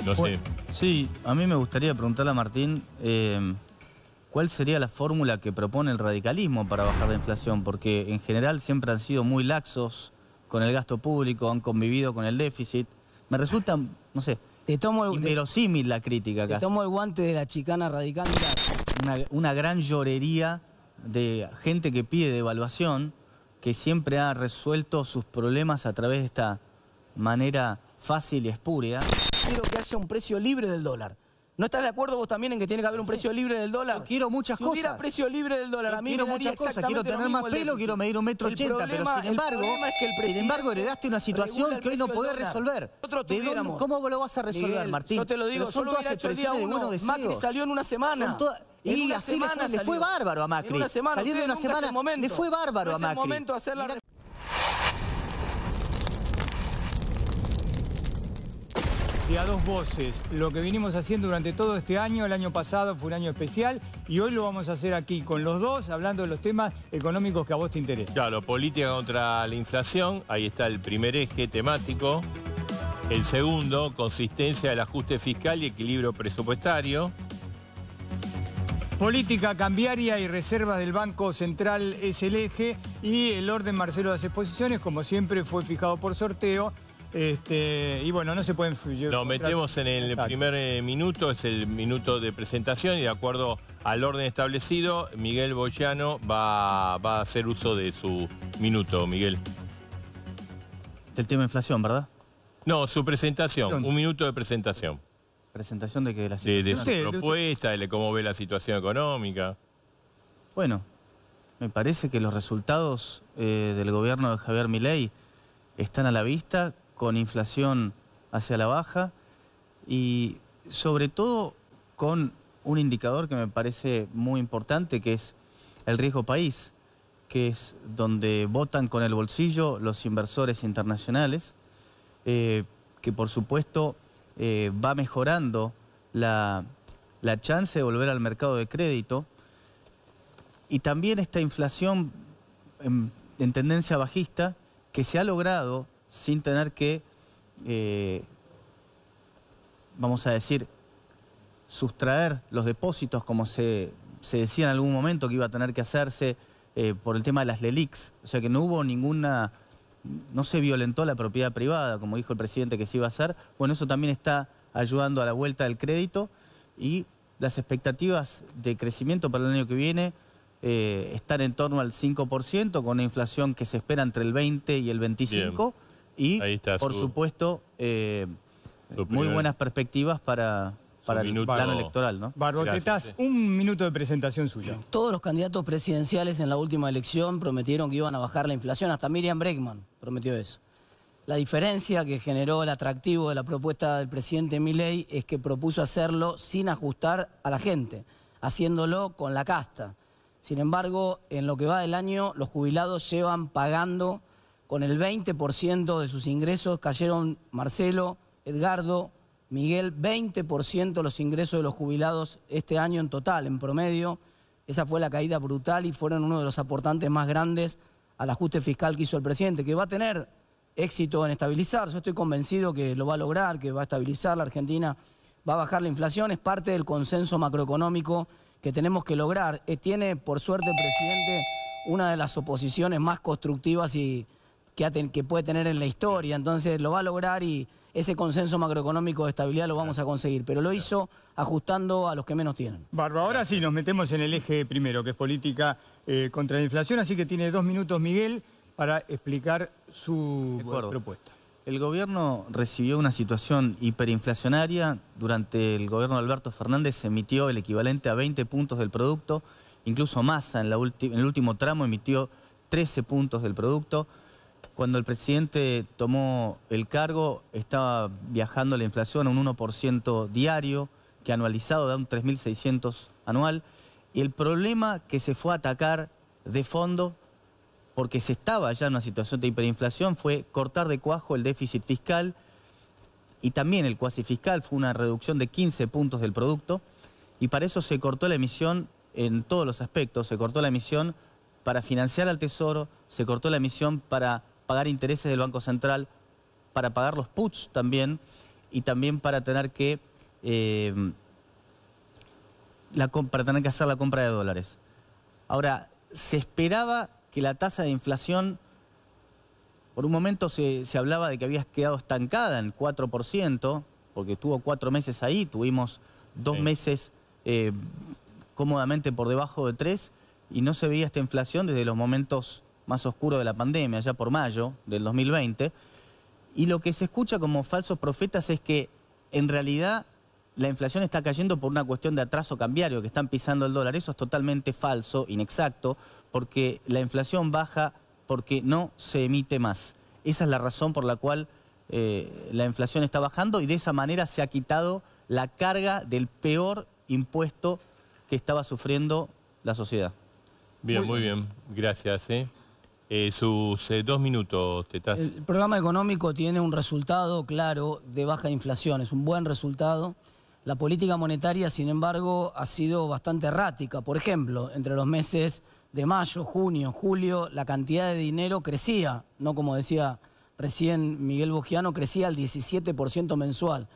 No sé. Sí, a mí me gustaría preguntarle a Martín cuál sería la fórmula que propone el radicalismo para bajar la inflación, porque en general siempre han sido muy laxos con el gasto público, han convivido con el déficit. Me resulta, no sé, inverosímil la crítica acá. Te tomo el guante de la chicana radical. Una gran llorería de gente que pide devaluación, que siempre ha resuelto sus problemas a través de esta manera fácil y espúrea. Quiero que haya un precio libre del dólar. ¿No estás de acuerdo vos también en que tiene que haber un precio libre del dólar? Yo quiero muchas cosas. Si hubiera precio libre del dólar, a mí quiero me daría muchas cosas. Quiero exactamente tener más pelo, quiero medir 1,80 m, pero sin embargo heredaste una situación que hoy no podés resolver. ¿Cómo lo vas a resolver, Miguel, Martín? yo te lo digo, son todas expresiones de buenos deseos. Macri salió en una semana. Y así le fue bárbaro a Macri. En una semana, salió de una semana, le fue bárbaro a Macri. Es el momento de hacer la... De a dos voces, lo que vinimos haciendo durante todo este año, el año pasado fue un año especial y hoy lo vamos a hacer aquí con los dos, hablando de los temas económicos que a vos te interesan. Claro, política contra la inflación, ahí está el primer eje temático. El segundo, consistencia del ajuste fiscal y equilibrio presupuestario. Política cambiaria y reservas del Banco Central es el eje y el orden, Marcelo, de las exposiciones, como siempre, fue fijado por sorteo. Y bueno, no se pueden... Nos metemos en el primer minuto, es el minuto de presentación y de acuerdo al orden establecido, Miguel Boyano va a hacer uso de su minuto, Miguel. Del tema de inflación, ¿verdad? No, su presentación, un minuto de presentación. ¿Presentación de qué? La situación. De su propuesta, de cómo ve la situación económica. Bueno, me parece que los resultados del gobierno de Javier Milei están a la vista, con inflación hacia la baja y sobre todo con un indicador que me parece muy importante, que es el riesgo país, que es donde votan con el bolsillo los inversores internacionales, que por supuesto va mejorando la chance de volver al mercado de crédito y también esta inflación en tendencia bajista que se ha logrado sin tener que, vamos a decir, sustraer los depósitos como se decía en algún momento que iba a tener que hacerse por el tema de las LELIQs. O sea que no hubo ninguna, no se violentó la propiedad privada, como dijo el presidente que se iba a hacer. Bueno, eso también está ayudando a la vuelta del crédito y las expectativas de crecimiento para el año que viene están en torno al 5%, con una inflación que se espera entre el 20 y el 25%. Bien. Y, por supuesto, muy buenas perspectivas para el plano electoral, ¿no? Barbotetaz, un minuto de presentación suya. Todos los candidatos presidenciales en la última elección prometieron que iban a bajar la inflación. Hasta Miriam Bregman prometió eso. La diferencia que generó el atractivo de la propuesta del presidente Milei es que propuso hacerlo sin ajustar a la gente, haciéndolo con la casta. Sin embargo, en lo que va del año, los jubilados llevan pagando con el 20% de sus ingresos. Cayeron Marcelo, Edgardo, Miguel, 20% los ingresos de los jubilados este año en total, en promedio. Esa fue la caída brutal y fueron uno de los aportantes más grandes al ajuste fiscal que hizo el presidente, que va a tener éxito en estabilizar. Yo estoy convencido que lo va a lograr, que va a estabilizar la Argentina, va a bajar la inflación. Es parte del consenso macroeconómico que tenemos que lograr. Tiene, por suerte, el presidente una de las oposiciones más constructivas y que puede tener en la historia, entonces lo va a lograr y ese consenso macroeconómico de estabilidad lo vamos a conseguir, pero lo hizo ajustando a los que menos tienen. Barba, ahora sí nos metemos en el eje primero, que es política contra la inflación, así que tiene 2 minutos Miguel para explicar su propuesta. El gobierno recibió una situación hiperinflacionaria. Durante el gobierno de Alberto Fernández se emitió el equivalente a 20 puntos del producto, incluso Massa en el último tramo emitió 13 puntos del producto. Cuando el presidente tomó el cargo, estaba viajando la inflación a un 1% diario, que anualizado da un 3.600 anual. Y el problema que se fue a atacar de fondo, porque se estaba ya en una situación de hiperinflación, fue cortar de cuajo el déficit fiscal y también el cuasi fiscal. Fue una reducción de 15 puntos del producto y para eso se cortó la emisión en todos los aspectos. Se cortó la emisión para financiar al Tesoro, se cortó la emisión para pagar intereses del Banco Central, para pagar los puts también, y también para tener que, hacer la compra de dólares. Ahora, se esperaba que la tasa de inflación, por un momento se hablaba de que había quedado estancada en 4%, porque estuvo 4 meses ahí, tuvimos 2 meses cómodamente por debajo de 3%, y no se veía esta inflación desde los momentos más oscuros de la pandemia, ya por mayo del 2020. Y lo que se escucha como falsos profetas es que en realidad la inflación está cayendo por una cuestión de atraso cambiario, que están pisando el dólar. Eso es totalmente falso, inexacto, porque la inflación baja porque no se emite más. Esa es la razón por la cual la inflación está bajando, y de esa manera se ha quitado la carga del peor impuesto que estaba sufriendo la sociedad. Bien, muy bien. Gracias. Sus 2 minutos, Tetaz. El programa económico tiene un resultado claro de baja inflación, es un buen resultado. La política monetaria, sin embargo, ha sido bastante errática. Por ejemplo, entre los meses de mayo, junio, julio, la cantidad de dinero crecía, no como decía recién Miguel Bogiano, crecía al 17% mensual.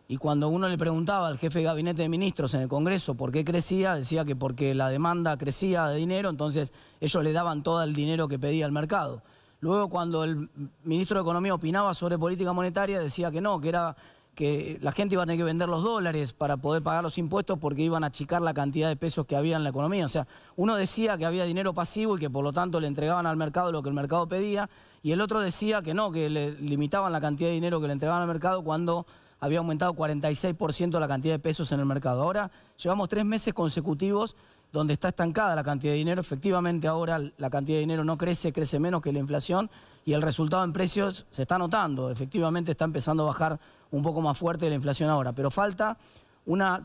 Y cuando uno le preguntaba al jefe de gabinete de ministros en el Congreso por qué crecía, decía que porque la demanda crecía de dinero, entonces ellos le daban todo el dinero que pedía el mercado. Luego, cuando el ministro de Economía opinaba sobre política monetaria, decía que no, que era que la gente iba a tener que vender los dólares para poder pagar los impuestos porque iban a achicar la cantidad de pesos que había en la economía. O sea, uno decía que había dinero pasivo y que por lo tanto le entregaban al mercado lo que el mercado pedía, y el otro decía que no, que le limitaban la cantidad de dinero que le entregaban al mercado cuando había aumentado 46% la cantidad de pesos en el mercado. Ahora llevamos 3 meses consecutivos donde está estancada la cantidad de dinero. Efectivamente, ahora la cantidad de dinero no crece, crece menos que la inflación, y el resultado en precios se está notando. Efectivamente está empezando a bajar un poco más fuerte la inflación ahora, pero falta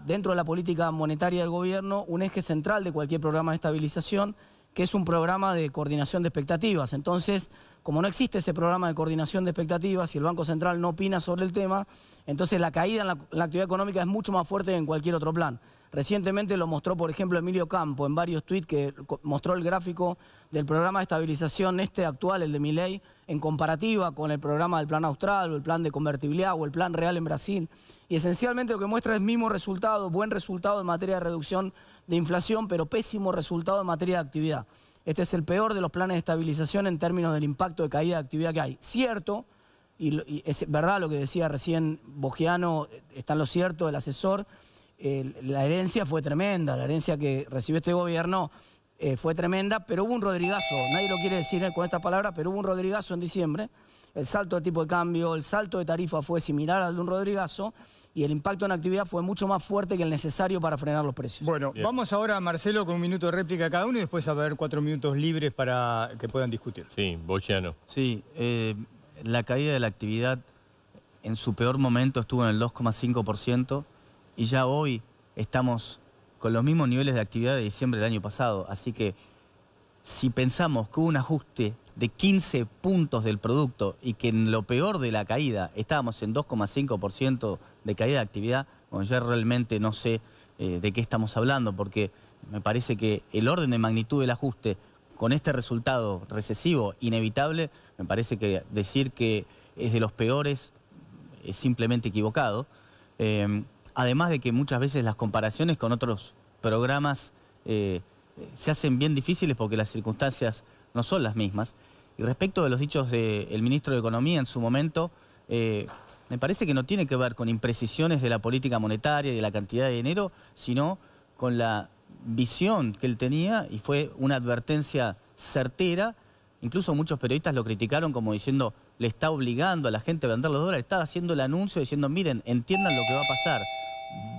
dentro de la política monetaria del gobierno, un eje central de cualquier programa de estabilización, que es un programa de coordinación de expectativas. Entonces, como no existe ese programa de coordinación de expectativas y el Banco Central no opina sobre el tema, entonces la caída en la actividad económica es mucho más fuerte que en cualquier otro plan. Recientemente lo mostró, por ejemplo, Emilio Campo en varios tuits, que mostró el gráfico del programa de estabilización actual, el de Milei, en comparativa con el programa del Plan Austral o el Plan de Convertibilidad o el Plan Real en Brasil. Y esencialmente lo que muestra es el mismo resultado, buen resultado en materia de reducción de inflación, pero pésimo resultado en materia de actividad. Este es el peor de los planes de estabilización en términos del impacto de caída de actividad que hay. Cierto, y es verdad lo que decía recién Bogiano, está en lo cierto el asesor, la herencia fue tremenda, la herencia que recibió este gobierno fue tremenda, pero hubo un rodrigazo, nadie lo quiere decir con estas palabras, pero hubo un rodrigazo en diciembre. El salto de tipo de cambio, el salto de tarifa fue similar al de un rodrigazo, y el impacto en actividad fue mucho más fuerte que el necesario para frenar los precios. Bueno, vamos ahora, Marcelo, con un minuto de réplica cada uno y después a ver 4 minutos libres para que puedan discutir. Sí, Bogiano. Sí, la caída de la actividad en su peor momento estuvo en el 2,5%, y ya hoy estamos con los mismos niveles de actividad de diciembre del año pasado. Así que si pensamos que hubo un ajuste de 15 puntos del producto y que en lo peor de la caída estábamos en 2,5% de caída de actividad, bueno, yo realmente no sé de qué estamos hablando, porque me parece que el orden de magnitud del ajuste con este resultado recesivo inevitable, me parece que decir que es de los peores es simplemente equivocado. Además de que muchas veces las comparaciones con otros programas se hacen bien difíciles porque las circunstancias no son las mismas. Y respecto de los dichos del ministro de Economía en su momento, me parece que no tiene que ver con imprecisiones de la política monetaria y de la cantidad de dinero, sino con la visión que él tenía, y fue una advertencia certera. Incluso muchos periodistas lo criticaron como diciendo, le está obligando a la gente a vender los dólares. Estaba haciendo el anuncio diciendo, miren, entiendan lo que va a pasar.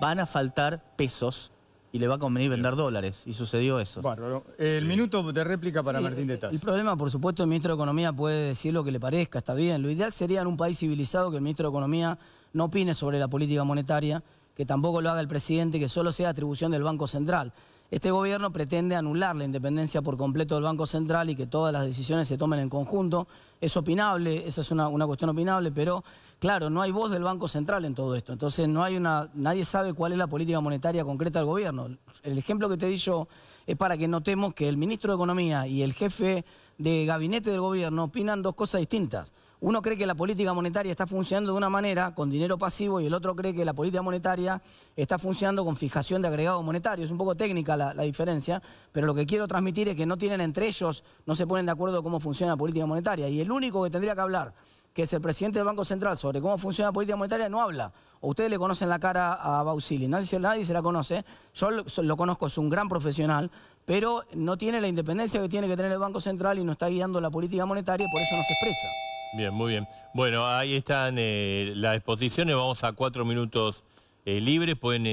Van a faltar pesos y le va a convenir vender dólares. Y sucedió eso. Bárbaro. El minuto de réplica para Martín Tetaz. El problema, por supuesto, el ministro de Economía puede decir lo que le parezca, está bien. Lo ideal sería en un país civilizado que el ministro de Economía no opine sobre la política monetaria, que tampoco lo haga el presidente, que solo sea atribución del Banco Central. Este gobierno pretende anular la independencia por completo del Banco Central y que todas las decisiones se tomen en conjunto. Es opinable, esa es una cuestión opinable, pero claro, no hay voz del Banco Central en todo esto. Entonces nadie sabe cuál es la política monetaria concreta del gobierno. El ejemplo que te di yo es para que notemos que el ministro de Economía y el jefe de gabinete del gobierno opinan dos cosas distintas. Uno cree que la política monetaria está funcionando de una manera, con dinero pasivo, y el otro cree que la política monetaria está funcionando con fijación de agregado monetario. Es un poco técnica la diferencia, pero lo que quiero transmitir es que no tienen entre ellos, no se ponen de acuerdo cómo funciona la política monetaria. Y el único que tendría que hablar, que es el presidente del Banco Central, sobre cómo funciona la política monetaria, no habla. O ustedes le conocen la cara a Bausili, nadie se la conoce. Yo lo conozco, es un gran profesional, pero no tiene la independencia que tiene que tener el Banco Central y no está guiando la política monetaria y por eso no se expresa. Bien, muy bien. Bueno, ahí están las exposiciones. Vamos a 4 minutos libres. Pueden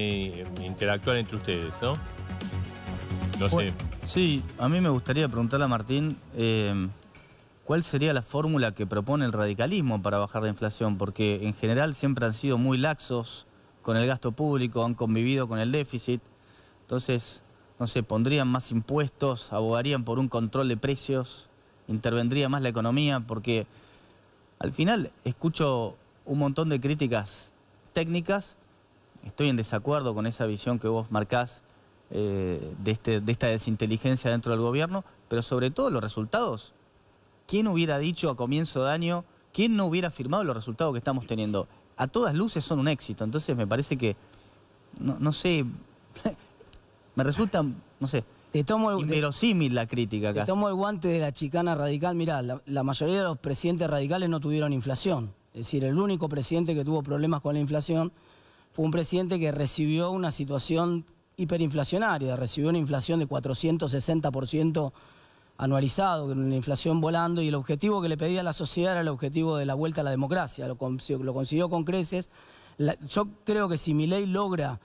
interactuar entre ustedes, ¿no? No sé. Sí, a mí me gustaría preguntarle a Martín cuál sería la fórmula que propone el radicalismo para bajar la inflación, porque en general siempre han sido muy laxos con el gasto público, han convivido con el déficit. Entonces, no sé, pondrían más impuestos, abogarían por un control de precios, intervendría más la economía, porque al final escucho un montón de críticas técnicas, estoy en desacuerdo con esa visión que vos marcás de esta desinteligencia dentro del gobierno, pero sobre todo los resultados. ¿Quién hubiera dicho a comienzo de año, quién no hubiera firmado los resultados que estamos teniendo? A todas luces son un éxito, entonces me parece que, no sé, me resulta, no sé, inverosímil la crítica acá. Te tomo el guante de la chicana radical. Mirá, la mayoría de los presidentes radicales no tuvieron inflación. Es decir, el único presidente que tuvo problemas con la inflación fue un presidente que recibió una situación hiperinflacionaria, recibió una inflación de 460% anualizado, una inflación volando, y el objetivo que le pedía a la sociedad era el objetivo de la vuelta a la democracia. Lo consiguió con creces. Yo creo que si Milei logra,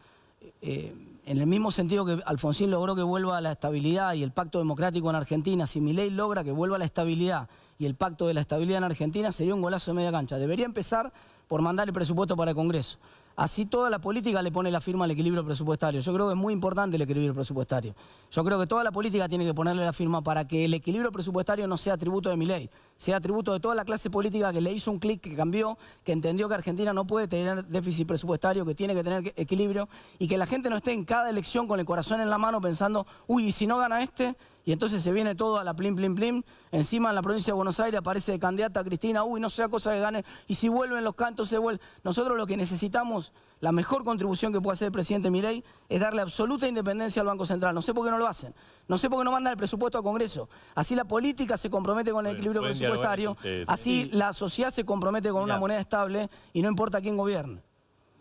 en el mismo sentido que Alfonsín logró que vuelva la estabilidad y el pacto democrático en Argentina, si Milei logra que vuelva la estabilidad y el pacto de la estabilidad en Argentina, sería un golazo de media cancha. Debería empezar por mandar el presupuesto para el Congreso. Así toda la política le pone la firma al equilibrio presupuestario. Yo creo que es muy importante el equilibrio presupuestario. Yo creo que toda la política tiene que ponerle la firma para que el equilibrio presupuestario no sea atributo de Milei, sea atributo de toda la clase política que le hizo un clic, que cambió, que entendió que Argentina no puede tener déficit presupuestario, que tiene que tener equilibrio, y que la gente no esté en cada elección con el corazón en la mano pensando, uy, ¿y si no gana este? Y entonces se viene todo a la plim, plim, plim. Encima en la provincia de Buenos Aires aparece de candidata Cristina, uy, no sea cosa que gane, y si vuelven los cantos se vuelven. Nosotros lo que necesitamos, la mejor contribución que puede hacer el presidente Milei, es darle absoluta independencia al Banco Central. No sé por qué no lo hacen. No sé por qué no mandan el presupuesto al Congreso. Así la política se compromete con el equilibrio presupuestario, así la sociedad se compromete con una moneda estable y no importa quién gobierne.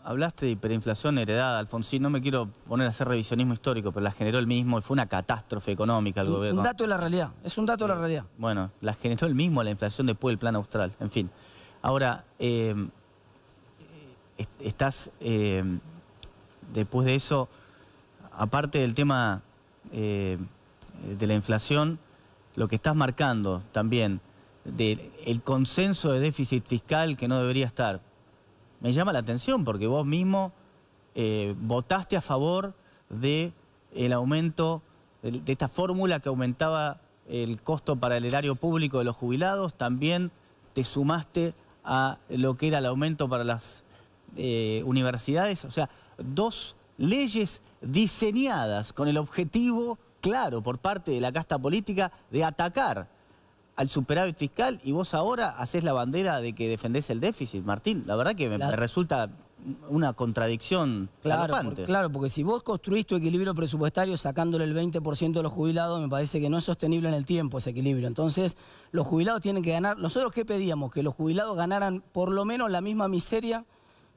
Hablaste de hiperinflación heredada, Alfonsín. No me quiero poner a hacer revisionismo histórico, pero la generó él mismo y fue una catástrofe económica el gobierno. Un dato de la realidad, es un dato de la realidad. Bueno, la generó él mismo la inflación después del Plan Austral, en fin. Ahora, después de eso, aparte del tema de la inflación, lo que estás marcando también del consenso de déficit fiscal que no debería estar, me llama la atención porque vos mismo votaste a favor del aumento de esta fórmula que aumentaba el costo para el erario público de los jubilados. También te sumaste a lo que era el aumento para las universidades. O sea, dos leyes diseñadas con el objetivo claro por parte de la casta política de atacar al superávit fiscal, y vos ahora hacés la bandera de que defendés el déficit, Martín. La verdad que me resulta una contradicción galopante. Claro, porque si vos construís tu equilibrio presupuestario sacándole el 20% de los jubilados, me parece que no es sostenible en el tiempo ese equilibrio. Entonces, los jubilados tienen que ganar. ¿Nosotros qué pedíamos? Que los jubilados ganaran por lo menos la misma miseria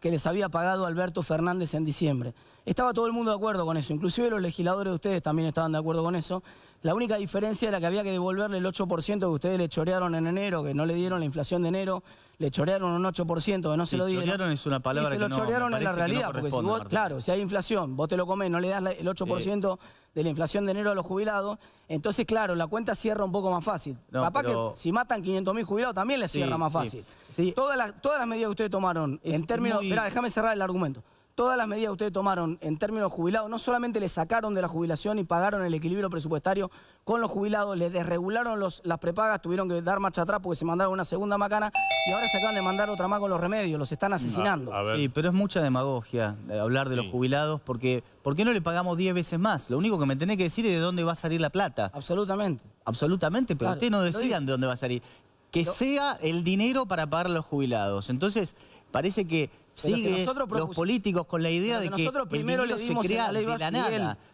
que les había pagado Alberto Fernández en diciembre. Estaba todo el mundo de acuerdo con eso, inclusive los legisladores de ustedes también estaban de acuerdo con eso. La única diferencia era que había que devolverle el 8% que ustedes le chorearon en enero, que no le dieron la inflación de enero, le chorearon un 8% que no se lo dieron. Chorearon es una palabra que no... Sí, se lo chorearon en la realidad, porque si vos, claro, si hay inflación, vos te lo comés, no le das el 8% de la inflación de enero a los jubilados, entonces, claro, la cuenta cierra un poco más fácil. Capaz que si matan 500.000 jubilados también les cierra más fácil. Sí. Todas las medidas que ustedes tomaron en términos... Esperá, déjame cerrar el argumento. Todas las medidas que ustedes tomaron en términos jubilados, no solamente le sacaron de la jubilación y pagaron el equilibrio presupuestario con los jubilados, les desregularon las prepagas, tuvieron que dar marcha atrás porque se mandaron una segunda macana y ahora se acaban de mandar otra más con los remedios, los están asesinando. Sí, pero es mucha demagogia hablar de los jubilados porque ¿por qué no le pagamos 10 veces más? Lo único que me tenés que decir es de dónde va a salir la plata. Absolutamente. Absolutamente, pero ustedes no decidan de dónde va a salir. que sea el dinero para pagar a los jubilados. Entonces, parece que sigue los políticos con la idea de que nosotros primero le dimos en la ley base,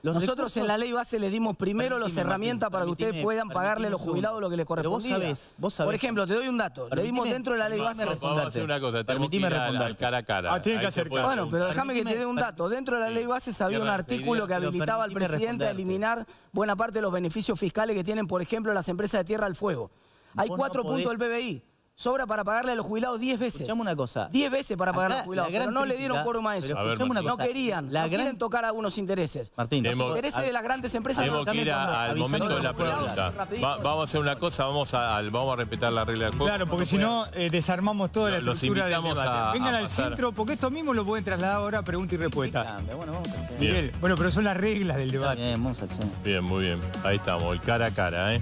nosotros en la ley base le dimos primero las herramientas para que ustedes puedan pagarle a los jubilados lo que les correspondía. Pero vos sabés. Por ejemplo, te doy un dato. Le dimos dentro de la ley base. Vamos a hacer una cosa. Permitime responder. Cara a cara. Tiene que acercar. Bueno, pero déjame que te dé un dato. Dentro de la ley base había un artículo que habilitaba al presidente a eliminar buena parte de los beneficios fiscales que tienen, por ejemplo, las empresas de tierra al fuego. Hay 4 puntos del PBI. Sobra para pagarle a los jubilados 10 veces. Escuchame una cosa. 10 veces para pagar a los jubilados, pero no le dieron quórum a eso. No querían, no quieren tocar algunos intereses. Martín, los intereses de las grandes empresas. Tenemos que ir al momento de la pregunta. Vamos a hacer una cosa, vamos a respetar la regla del juego. Claro, porque si no, desarmamos toda la estructura del debate. Vengan al centro, porque esto mismo lo pueden trasladar ahora a pregunta y respuesta. Bueno, vamos al centro. Miguel, bueno, pero son las reglas del debate. Bien, vamos al centro. Bien, muy bien. Ahí estamos, el cara a cara,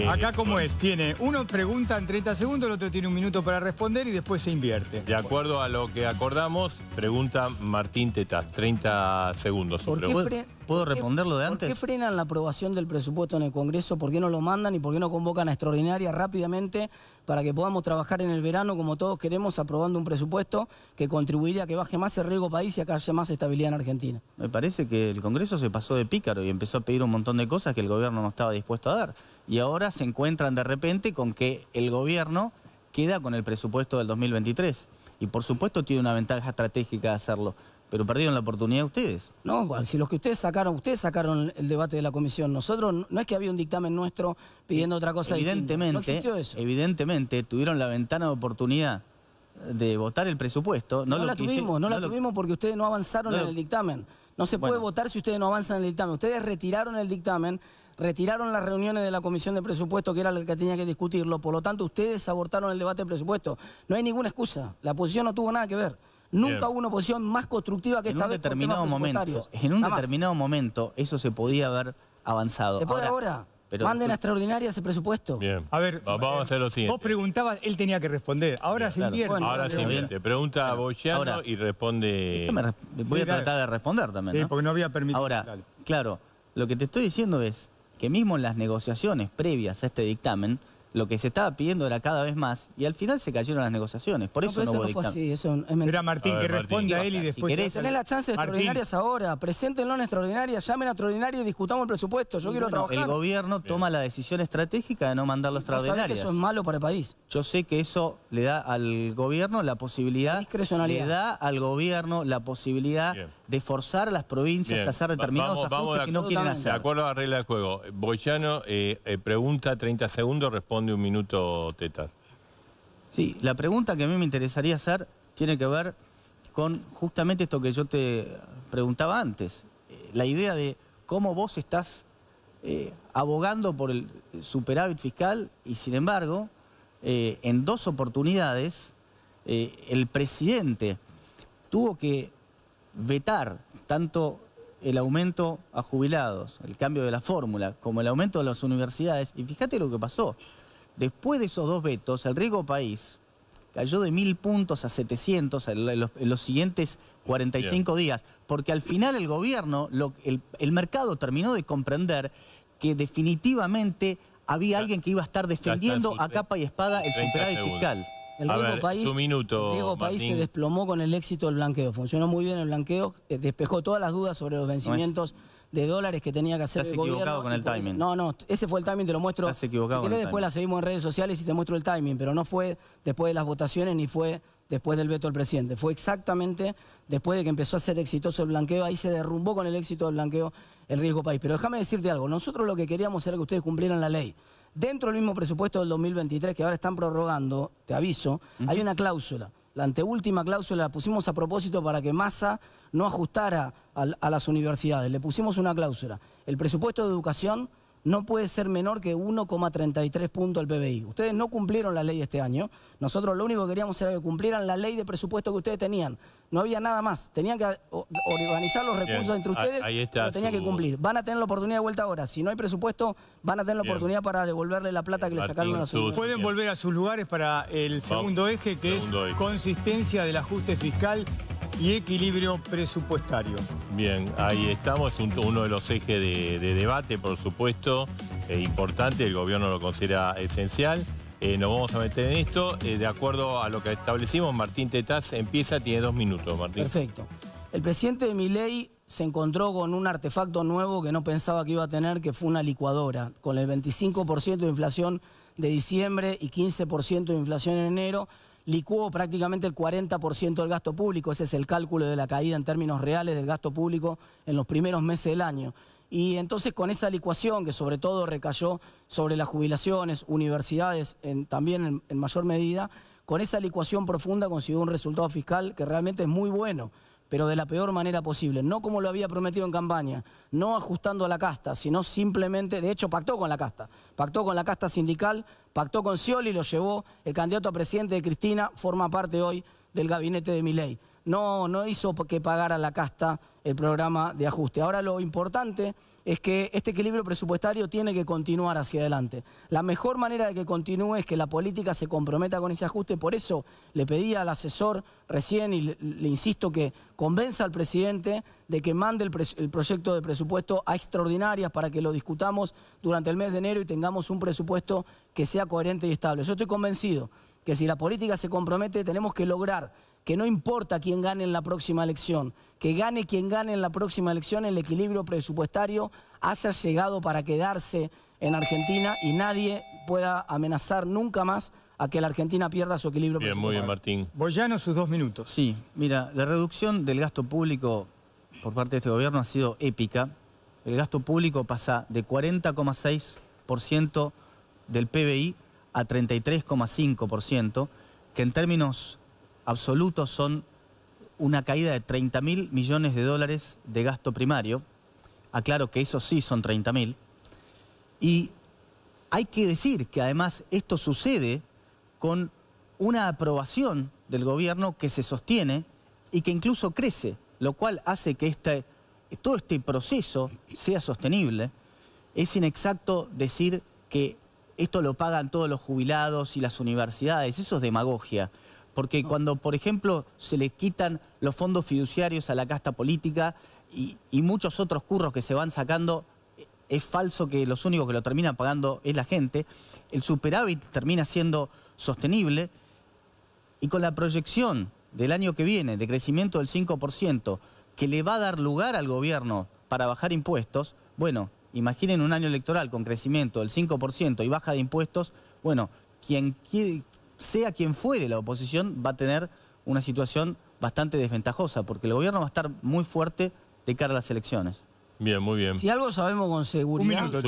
Acá, ¿cómo es? Tiene uno pregunta en 30 segundos, el otro tiene un minuto para responder y después se invierte. De acuerdo a lo que acordamos, pregunta Martín Tetaz. 30 segundos. ¿Puedo responderlo de antes? ¿Por qué frenan la aprobación del presupuesto en el Congreso? ¿Por qué no lo mandan y por qué no convocan a extraordinaria rápidamente para que podamos trabajar en el verano como todos queremos, aprobando un presupuesto que contribuiría a que baje más el riesgo país y a que haya más estabilidad en Argentina? Me parece que el Congreso se pasó de pícaro y empezó a pedir un montón de cosas que el gobierno no estaba dispuesto a dar. Y ahora se encuentran de repente con que el gobierno queda con el presupuesto del 2023. Y por supuesto tiene una ventaja estratégica de hacerlo. Pero perdieron la oportunidad ustedes. No, si los que ustedes sacaron el debate de la comisión. Nosotros, no es que había un dictamen nuestro pidiendo otra cosa distinta. No existió eso. Evidentemente tuvieron la ventana de oportunidad de votar el presupuesto. No la tuvimos porque ustedes no avanzaron en el dictamen. No se puede votar si ustedes no avanzan en el dictamen. Ustedes retiraron el dictamen, retiraron las reuniones de la Comisión de Presupuesto, que era la que tenía que discutirlo. Por lo tanto, ustedes abortaron el debate del presupuesto. No hay ninguna excusa. La oposición no tuvo nada que ver. Nunca hubo una oposición más constructiva que esta vez. En un determinado momento eso se podía haber avanzado. ¿Se puede ahora? Manden a extraordinaria ese presupuesto. Bien. A ver, vamos a hacer lo siguiente. Vos preguntabas, él tenía que responder. Ahora se invierte. Bueno, ahora se invierte. Pregunta a Boyano y responde... Voy a tratar de responder también, ¿no? Sí, porque no había permitido. Ahora, claro, lo que te estoy diciendo es que mismo en las negociaciones previas a este dictamen, lo que se estaba pidiendo era cada vez más y al final se cayeron las negociaciones. Por eso no hubo dictamen. Era Martín, que responda a él y después... Si tenés la chance de extraordinarias ahora, preséntenlo en extraordinarias, llamen a extraordinarias y discutamos el presupuesto. Yo quiero trabajar. El gobierno toma la decisión estratégica de no mandarlo a extraordinarias. ¿Sabés que eso es malo para el país? Yo sé que eso le da al gobierno la posibilidad... Discrecionalidad. Le da al gobierno la posibilidad de forzar a las provincias a hacer determinados ajustes que no quieren hacer. De acuerdo a la regla del juego. Boyano pregunta 30 segundos, responde un minuto Tetaz. Sí, la pregunta que a mí me interesaría hacer tiene que ver con justamente esto que yo te preguntaba antes. La idea de cómo vos estás abogando por el superávit fiscal y sin embargo, en 2 oportunidades, el presidente tuvo que vetar tanto el aumento a jubilados, el cambio de la fórmula, como el aumento de las universidades. Y fíjate lo que pasó. Después de esos 2 vetos, el riesgo país cayó de 1000 puntos a 700 en los siguientes 45 días, porque al final el gobierno, el mercado terminó de comprender que definitivamente había alguien que iba a estar defendiendo a capa y espada el superávit fiscal. El riesgo país se desplomó con el éxito del blanqueo. Funcionó muy bien el blanqueo, despejó todas las dudas sobre los vencimientos de dólares que tenía que hacer el gobierno. Estás equivocado con el timing. No, ese fue el timing, te lo muestro. Estás equivocado. Si querés, después la seguimos en redes sociales y te muestro el timing, pero no fue después de las votaciones ni fue después del veto del presidente. Fue exactamente después de que empezó a ser exitoso el blanqueo. Ahí se derrumbó con el éxito del blanqueo el riesgo país. Pero déjame decirte algo. Nosotros lo que queríamos era que ustedes cumplieran la ley. Dentro del mismo presupuesto del 2023, que ahora están prorrogando, te aviso, hay una cláusula. La anteúltima cláusula la pusimos a propósito para que Massa no ajustara a las universidades. Le pusimos una cláusula. El presupuesto de educación no puede ser menor que 1,33 puntos al PBI. Ustedes no cumplieron la ley este año. Nosotros lo único que queríamos era que cumplieran la ley de presupuesto que ustedes tenían. No había nada más. Tenían que organizar los recursos entre ustedes, pero tenían que cumplir. Van a tener la oportunidad de vuelta ahora. Si no hay presupuesto, van a tener la oportunidad para devolverle la plata que le sacaron a la universidades. Pueden volver a sus lugares para el segundo eje, que es consistencia del ajuste fiscal y equilibrio presupuestario. Bien, ahí estamos, uno de los ejes de debate, por supuesto, importante, el gobierno lo considera esencial. nos vamos a meter en esto. De acuerdo a lo que establecimos, Martín Tetaz empieza, tiene 2 minutos, Martín. Perfecto. El presidente Milei se encontró con un artefacto nuevo que no pensaba que iba a tener, que fue una licuadora. Con el 25% de inflación de diciembre y 15% de inflación en enero, licuó prácticamente el 40% del gasto público. Ese es el cálculo de la caída en términos reales del gasto público en los primeros meses del año. Y entonces con esa licuación, que sobre todo recayó sobre las jubilaciones, universidades también en mayor medida, con esa licuación profunda consiguió un resultado fiscal que realmente es muy bueno, pero de la peor manera posible. No como lo había prometido en campaña, no ajustando a la casta, sino simplemente, de hecho pactó con la casta sindical, pactó con Scioli, lo llevó el candidato a presidente de Cristina, forma parte hoy del gabinete de Milei. No hizo que pagara la casta el programa de ajuste. Ahora lo importante es que este equilibrio presupuestario tiene que continuar hacia adelante. La mejor manera de que continúe es que la política se comprometa con ese ajuste. Por eso le pedí al asesor recién y le insisto que convenza al presidente de que mande el proyecto de presupuesto a extraordinarias para que lo discutamos durante el mes de enero y tengamos un presupuesto que sea coherente y estable. Yo estoy convencido que si la política se compromete tenemos que lograr que no importa quién gane en la próxima elección, que gane quien gane en la próxima elección, el equilibrio presupuestario haya llegado para quedarse en Argentina y nadie pueda amenazar nunca más a que la Argentina pierda su equilibrio presupuestario. Muy bien, Martín. Boyano, sus 2 minutos. Sí, mira, la reducción del gasto público por parte de este gobierno ha sido épica. El gasto público pasa de 40,6% del PBI a 33,5%, que en términos absolutos son una caída de 30.000 millones de dólares de gasto primario. Aclaro que eso sí son 30.000. Y hay que decir que además esto sucede con una aprobación del gobierno que se sostiene y que incluso crece, lo cual hace que todo este proceso sea sostenible. Es inexacto decir que esto lo pagan todos los jubilados y las universidades. Eso es demagogia. Porque cuando, por ejemplo, se le quitan los fondos fiduciarios a la casta política y muchos otros curros que se van sacando, es falso que los únicos que lo terminan pagando es la gente. El superávit termina siendo sostenible y con la proyección del año que viene de crecimiento del 5%, que le va a dar lugar al gobierno para bajar impuestos, bueno, imaginen un año electoral con crecimiento del 5% y baja de impuestos, bueno, sea quien fuere la oposición, va a tener una situación bastante desventajosa, porque el gobierno va a estar muy fuerte de cara a las elecciones. Bien, muy bien. Si algo sabemos con seguridad, Un minuto. Es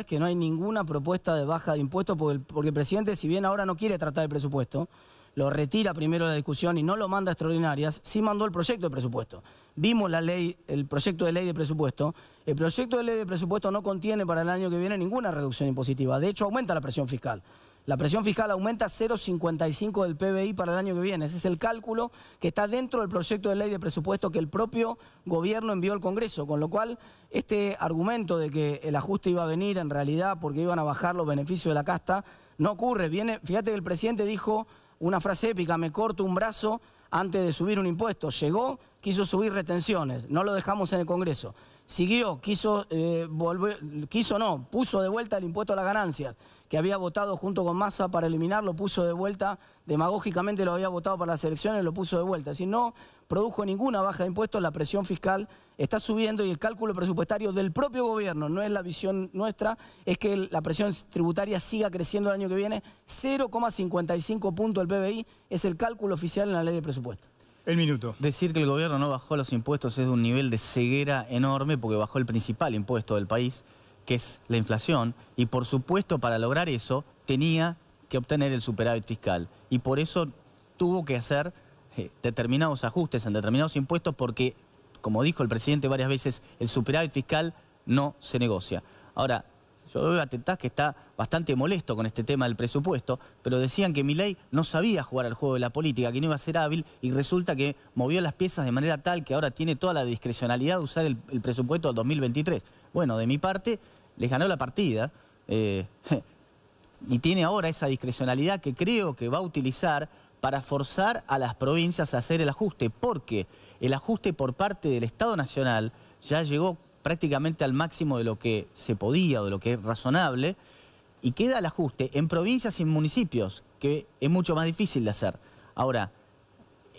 que no hay ninguna propuesta de baja de impuestos, porque el presidente, si bien ahora no quiere tratar el presupuesto, lo retira primero de la discusión y no lo manda a extraordinarias, sí mandó el proyecto de presupuesto. Vimos el proyecto de ley de presupuesto. El proyecto de ley de presupuesto no contiene para el año que viene ninguna reducción impositiva. De hecho, aumenta la presión fiscal. La presión fiscal aumenta 0,55 del PBI para el año que viene. Ese es el cálculo que está dentro del proyecto de ley de presupuesto que el propio gobierno envió al Congreso. Con lo cual, este argumento de que el ajuste iba a venir en realidad porque iban a bajar los beneficios de la casta, no ocurre. Fíjate que el presidente dijo una frase épica: me corto un brazo antes de subir un impuesto. Llegó, quiso subir retenciones, no lo dejamos en el Congreso. Siguió, puso de vuelta el impuesto a las ganancias, que había votado junto con Massa para eliminarlo, puso de vuelta, demagógicamente lo había votado para las elecciones, lo puso de vuelta. Es decir, no produjo ninguna baja de impuestos, la presión fiscal está subiendo y el cálculo presupuestario del propio gobierno, no es la visión nuestra, es que la presión tributaria siga creciendo el año que viene. 0,55 puntos del PBI es el cálculo oficial en la ley de presupuesto. El minuto. Decir que el gobierno no bajó los impuestos es de un nivel de ceguera enorme, porque bajó el principal impuesto del país, que es la inflación, y por supuesto para lograr eso tenía que obtener el superávit fiscal. Y por eso tuvo que hacer determinados ajustes en determinados impuestos, porque, como dijo el presidente varias veces, el superávit fiscal no se negocia. Ahora, yo veo a Tetaz que está bastante molesto con este tema del presupuesto, pero decían que Milei no sabía jugar al juego de la política, que no iba a ser hábil, y resulta que movió las piezas de manera tal que ahora tiene toda la discrecionalidad de usar el presupuesto del 2023. Bueno, de mi parte, les ganó la partida y tiene ahora esa discrecionalidad que creo que va a utilizar para forzar a las provincias a hacer el ajuste, porque el ajuste por parte del Estado Nacional ya llegó prácticamente al máximo de lo que se podía o de lo que es razonable, y queda el ajuste en provincias y en municipios, que es mucho más difícil de hacer. Ahora,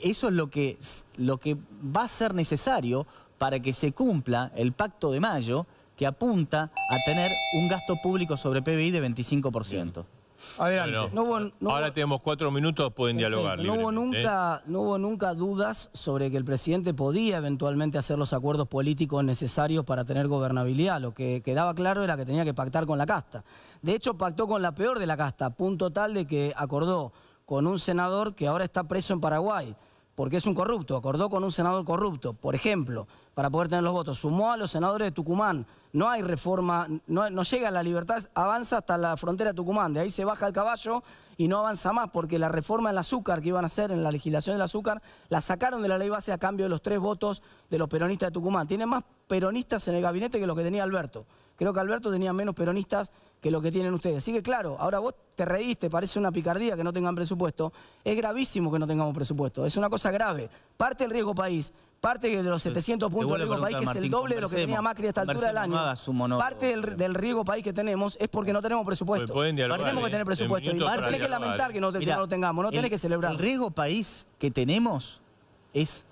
eso es lo que va a ser necesario para que se cumpla el Pacto de Mayo, que apunta a tener un gasto público sobre PBI de 25%. Adelante. Bueno, ahora tenemos 4 minutos, pueden dialogar. No hubo nunca dudas sobre que el presidente podía eventualmente hacer los acuerdos políticos necesarios para tener gobernabilidad. Lo que quedaba claro era que tenía que pactar con la casta. De hecho, pactó con la peor de la casta, punto tal de que acordó con un senador que ahora está preso en Paraguay, porque es un corrupto. Acordó con un senador corrupto, por ejemplo, para poder tener los votos. Sumó a los senadores de Tucumán. No hay reforma, no llega a la libertad, avanza hasta la frontera de Tucumán. De ahí se baja el caballo y no avanza más, porque la reforma en el azúcar que iban a hacer, en la legislación del azúcar, la sacaron de la ley base a cambio de los 3 votos de los peronistas de Tucumán. Tiene más peronistas en el gabinete que lo que tenía Alberto. Creo que Alberto tenía menos peronistas que lo que tienen ustedes. Así que claro, ahora vos te reíste, parece una picardía que no tengan presupuesto. Es gravísimo que no tengamos presupuesto, es una cosa grave. Parte del riesgo país, parte de los 700 puntos del riesgo país, que es el doble de lo que tenía Macri a esta altura del año. Parte del riesgo país que tenemos es porque no tenemos presupuesto. Tenemos que tener presupuesto. Y tenés que lamentar que no lo tengamos, no tenés que celebrar. El riesgo país que tenemos es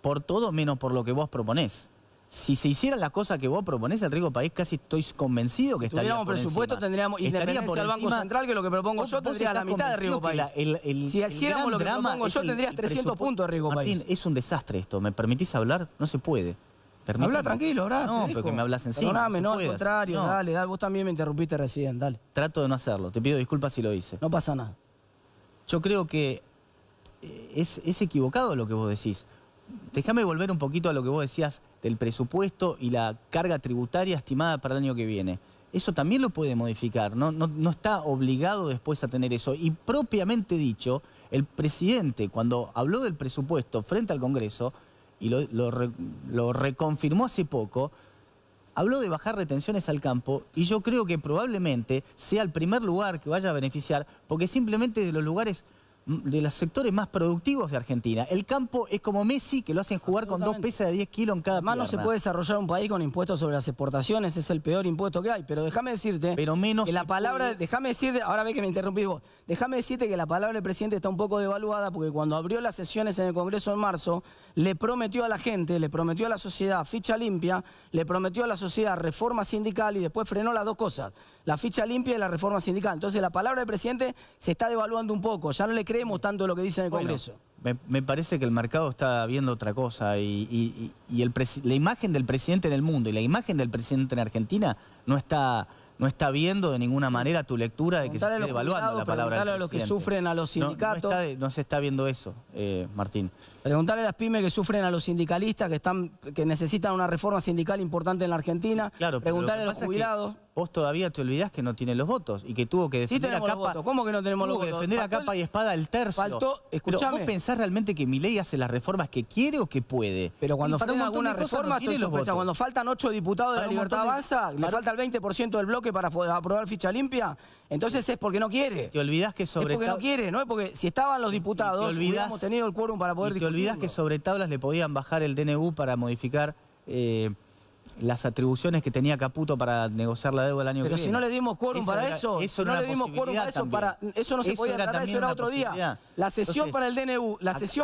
por todo menos por lo que vos proponés. Si se hiciera la cosa que vos proponés, el riesgo país, casi estoy convencido que estaría por presupuesto, encima. Tendríamos independencia del Banco Central, que lo que propongo yo tendría la mitad de riesgo país. Si hiciéramos lo que propongo yo, tendrías 300 puntos de riesgo país. Martín, es un desastre esto. ¿Me permitís hablar? No se puede. Habla tranquilo, ahora. No, porque me hablas encima. Perdóname, no, al contrario, dale, vos también me interrumpiste recién, dale. Trato de no hacerlo. Te pido disculpas si lo hice. No pasa nada. Yo creo que es equivocado lo que vos decís. Déjame volver un poquito a lo que vos decías del presupuesto y la carga tributaria estimada para el año que viene. Eso también lo puede modificar, no está obligado después a tener eso. Y propiamente dicho, el presidente, cuando habló del presupuesto frente al Congreso, y lo reconfirmó hace poco, habló de bajar retenciones al campo, y yo creo que probablemente sea el primer lugar que vaya a beneficiar, porque simplemente de los lugares, de los sectores más productivos de Argentina. El campo es como Messi, que lo hacen jugar con 2 pesas de 10 kilos en cada pierna. Además no se puede desarrollar un país con impuestos sobre las exportaciones, es el peor impuesto que hay. Pero déjame decirte que la palabra, déjame decirte, ahora ve que me interrumpí vos, déjame decirte que la palabra del presidente está un poco devaluada, porque cuando abrió las sesiones en el Congreso en marzo, le prometió a la gente, le prometió a la sociedad ficha limpia, le prometió a la sociedad reforma sindical, y después frenó las dos cosas, la ficha limpia y la reforma sindical. Entonces la palabra del presidente se está devaluando un poco, ya no le creemos tanto lo que dice en el Congreso. Me parece que el mercado está viendo otra cosa, y la imagen del presidente en el mundo y la imagen del presidente en Argentina no está viendo de ninguna manera tu lectura de que se esté devaluando la palabra del presidente. A los que sufren a los sindicatos. No se está viendo eso, Martín. Preguntarle a las pymes que sufren a los sindicalistas, que necesitan una reforma sindical importante en la Argentina. Claro, preguntarle a los jubilados. Vos todavía te olvidás que no tiene los votos y que tuvo que defender a capa. ¿Cómo que no tenemos los votos? Tuvo que defender a capa y espada el tercio. Faltó, escuchame. ¿Vos pensás realmente que Milei hace las reformas que quiere o que puede? Pero cuando frena alguna reforma, cuando faltan 8 diputados de la Libertad Avanza, le falta el 20% del bloque para aprobar ficha limpia, entonces es porque no quiere. Te olvidás que sobre es porque no quiere, no es porque si estaban los diputados hubiéramos tenido el quórum para poder discutirlo. Te olvidás que sobre tablas le podían bajar el DNU para modificar las atribuciones que tenía Caputo para negociar la deuda el año que viene. Pero si no le dimos quórum para eso, eso no se podía tratar, eso era otro día. La sesión para el DNU,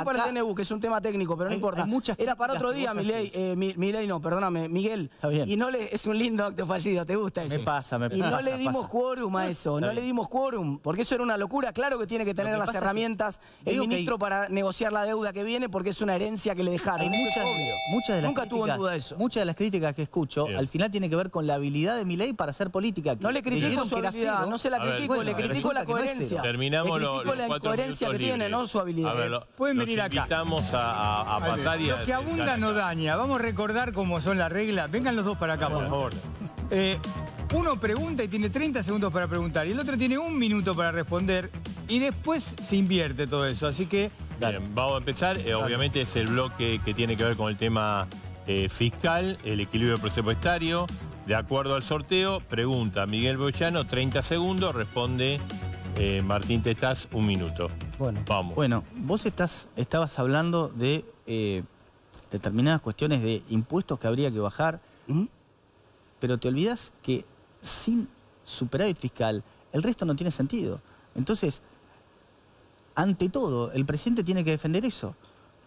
para el DNU, que es un tema técnico, pero no importa, era para otro día, Milei, no, perdóname, Miguel. Está bien. Y no es un lindo acto fallido, ¿te gusta eso? Me pasa. Y no le dimos quórum a eso, no le dimos quórum, porque eso era una locura. Claro que tiene que tener las herramientas el ministro para negociar la deuda que viene, porque es una herencia que le dejaron. Nunca tuvo en duda eso. Muchas de las críticas que escucho, al final tiene que ver con la habilidad de Milei para hacer política. No le critico su habilidad, no se la critico, le critico la coherencia. Terminamos le critico la incoherencia que tiene, no su habilidad. Pueden venir acá. Invitamos a pasar y Lo que abunda no daña. Vamos a recordar cómo son las reglas. Vengan los dos para acá, por favor. Uno pregunta y tiene 30 segundos para preguntar, y el otro tiene 1 minuto para responder, y después se invierte todo eso. Así que... Bien, vamos a empezar. Obviamente es el bloque que tiene que ver con el tema fiscal, el equilibrio presupuestario. De acuerdo al sorteo, pregunta Miguel Boyano, 30 segundos, responde Martín Tetaz, 1 minuto. Bueno, vamos. Bueno, vos estabas hablando de determinadas cuestiones de impuestos que habría que bajar, pero te olvidás que sin superávit fiscal, el resto no tiene sentido. Entonces, ante todo, el presidente tiene que defender eso.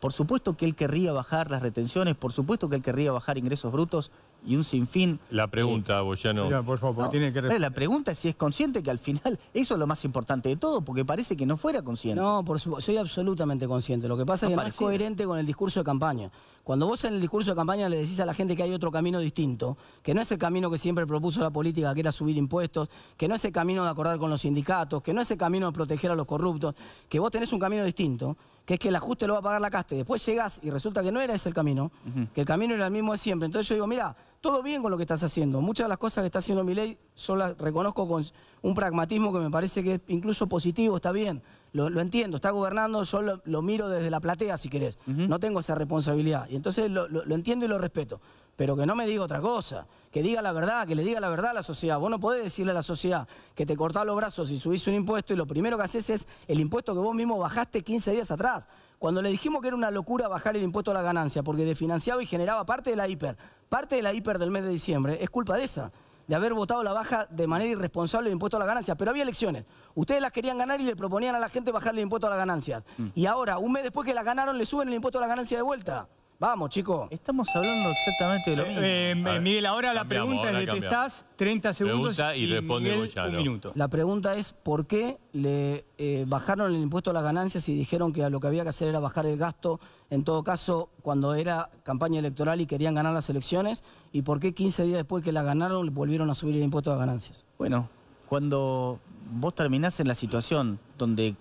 Por supuesto que él querría bajar las retenciones, por supuesto que él querría bajar ingresos brutos y un sinfín. La pregunta, Boyano. Ya, por favor, No, tiene que responder. la pregunta es si es consciente que al final eso es lo más importante de todo, porque parece que no fuera consciente. No, por supuesto, soy absolutamente consciente. Lo que pasa es que no es pareciera. coherente con el discurso de campaña. Cuando vos en el discurso de campaña le decís a la gente que hay otro camino distinto, que no es el camino que siempre propuso la política, que era subir impuestos, que no es el camino de acordar con los sindicatos, que no es el camino de proteger a los corruptos, que vos tenés un camino distinto, que es que el ajuste lo va a pagar la caste. Después llegás y resulta que no era ese el camino, que el camino era el mismo de siempre. Entonces yo digo, mira, todo bien con lo que estás haciendo. Muchas de las cosas que está haciendo Milei, yo las reconozco con un pragmatismo que me parece que es incluso positivo, está bien. Lo entiendo, está gobernando, yo lo miro desde la platea, si querés. No tengo esa responsabilidad. Y entonces lo entiendo y lo respeto. Pero que no me diga otra cosa, que diga la verdad, que le diga la verdad a la sociedad. Vos no podés decirle a la sociedad que te cortás los brazos y subís un impuesto y lo primero que haces es el impuesto que vos mismo bajaste 15 días atrás. Cuando le dijimos que era una locura bajar el impuesto a la ganancia porque desfinanciaba y generaba parte de la hiper del mes de diciembre, es culpa de esa, de haber votado la baja de manera irresponsable el impuesto a la ganancia. Pero había elecciones. Ustedes las querían ganar y le proponían a la gente bajarle el impuesto a la ganancia. Y ahora, un mes después que la ganaron, le suben el impuesto a la ganancia de vuelta. Vamos, chicos. Estamos hablando exactamente de lo mismo. Miguel, ahora la Cambiamos, pregunta ahora es de cambiamos. Testás, 30 segundos Pregunta y responde Miguel, Boyano. 1 minuto. La pregunta es, ¿por qué le bajaron el impuesto a las ganancias y dijeron que lo que había que hacer era bajar el gasto, en todo caso, cuando era campaña electoral y querían ganar las elecciones? ¿Y por qué 15 días después que la ganaron le volvieron a subir el impuesto a las ganancias? Bueno, cuando vos terminás en la situación donde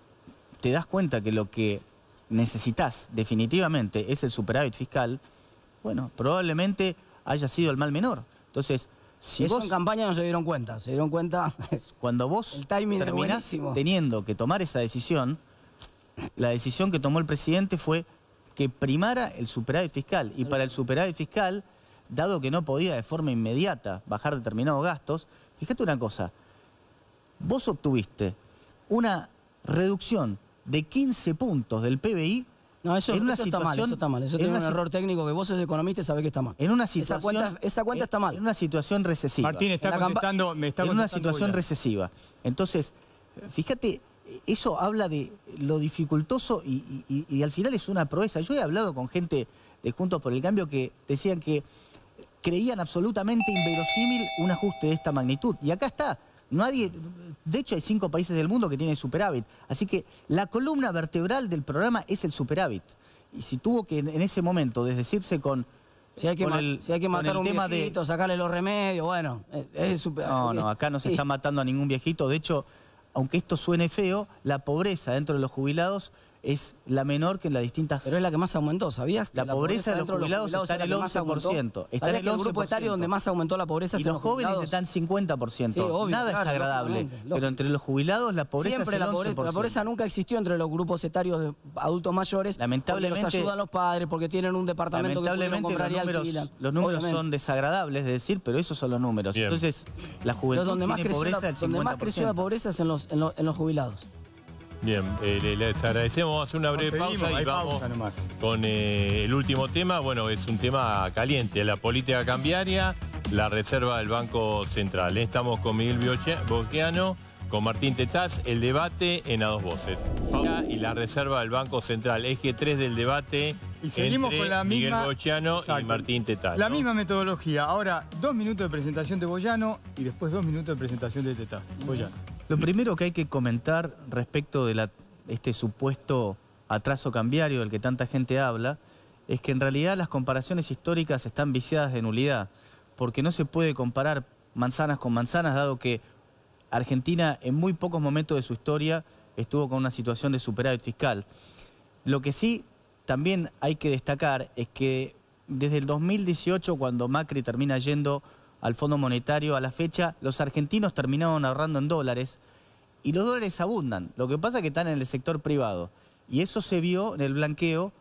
te das cuenta que lo que necesitas definitivamente es el superávit fiscal, bueno, probablemente haya sido el mal menor. Entonces, si Eso vos, en campaña no se dieron cuenta. Se dieron cuenta. cuando vos El timing es terminás buenísimo. teniendo que tomar esa decisión, la decisión que tomó el presidente fue que primara el superávit fiscal. Y para el superávit fiscal, dado que no podía de forma inmediata bajar determinados gastos, fíjate una cosa, vos obtuviste una reducción de 15 puntos del PBI. No, eso está mal, eso está mal. Eso en tiene una un error técnico que vos sos economista y sabés que está mal. En una situación, Esa cuenta está mal. En una situación recesiva. Martín está En la contestando, me está En una contestando situación Boyano. recesiva. Entonces, fíjate, eso habla de lo dificultoso y al final es una proeza. Yo he hablado con gente de Juntos por el Cambio que decían que creían absolutamente inverosímil un ajuste de esta magnitud. Y acá está. Nadie, de hecho hay 5 países del mundo que tienen superávit. Así que la columna vertebral del programa es el superávit. Y si tuvo que en ese momento desdecirse con... Si hay que, si hay que matar a un viejito, sacarle los remedios, bueno, es super... No, acá no se está matando a ningún viejito. De hecho, aunque esto suene feo, la pobreza dentro de los jubilados es la menor que en las distintas... Pero es la que más aumentó, ¿sabías? La pobreza de los jubilados está en el 11%. Está en el 11%. El grupo etario donde más aumentó la pobreza y los jóvenes están 50%. Sí, obvio, Nada claro, es agradable. lógicamente. Pero entre los jubilados la pobreza Siempre es el 11%. la pobreza nunca existió entre los grupos etarios de adultos mayores. Lamentablemente, porque los ayudan los padres, porque tienen un departamento que pudieron comprar y alquilan. los números Obviamente. son desagradables de decir, pero esos son los números. Bien. Entonces, la juventud Donde más, tiene pobreza del 50%. donde más creció la pobreza es en los jubilados. Bien, les agradecemos. Vamos a hacer una breve Seguimos, pausa y hay vamos pausa nomás. con el último tema. Bueno, es un tema caliente, la política cambiaria, la reserva del Banco Central. Estamos con Miguel Boyano, con Martín Tetaz, el debate en A Dos Voces. Y la reserva del Banco Central, eje 3 del debate Y seguimos entre con la misma... Miguel Boyano y Exacto. Martín Tetaz. La ¿no? misma metodología. Ahora, 2 minutos de presentación de Boyano y después 2 minutos de presentación de Tetaz. Boyano. Lo primero que hay que comentar respecto de este supuesto atraso cambiario del que tanta gente habla es que en realidad las comparaciones históricas están viciadas de nulidad, porque no se puede comparar manzanas con manzanas, dado que Argentina en muy pocos momentos de su historia estuvo con una situación de superávit fiscal. Lo que sí también hay que destacar es que desde el 2018, cuando Macri termina yendo al Fondo Monetario, a la fecha, los argentinos terminaron ahorrando en dólares y los dólares abundan. Lo que pasa es que están en el sector privado. Y eso se vio en el blanqueo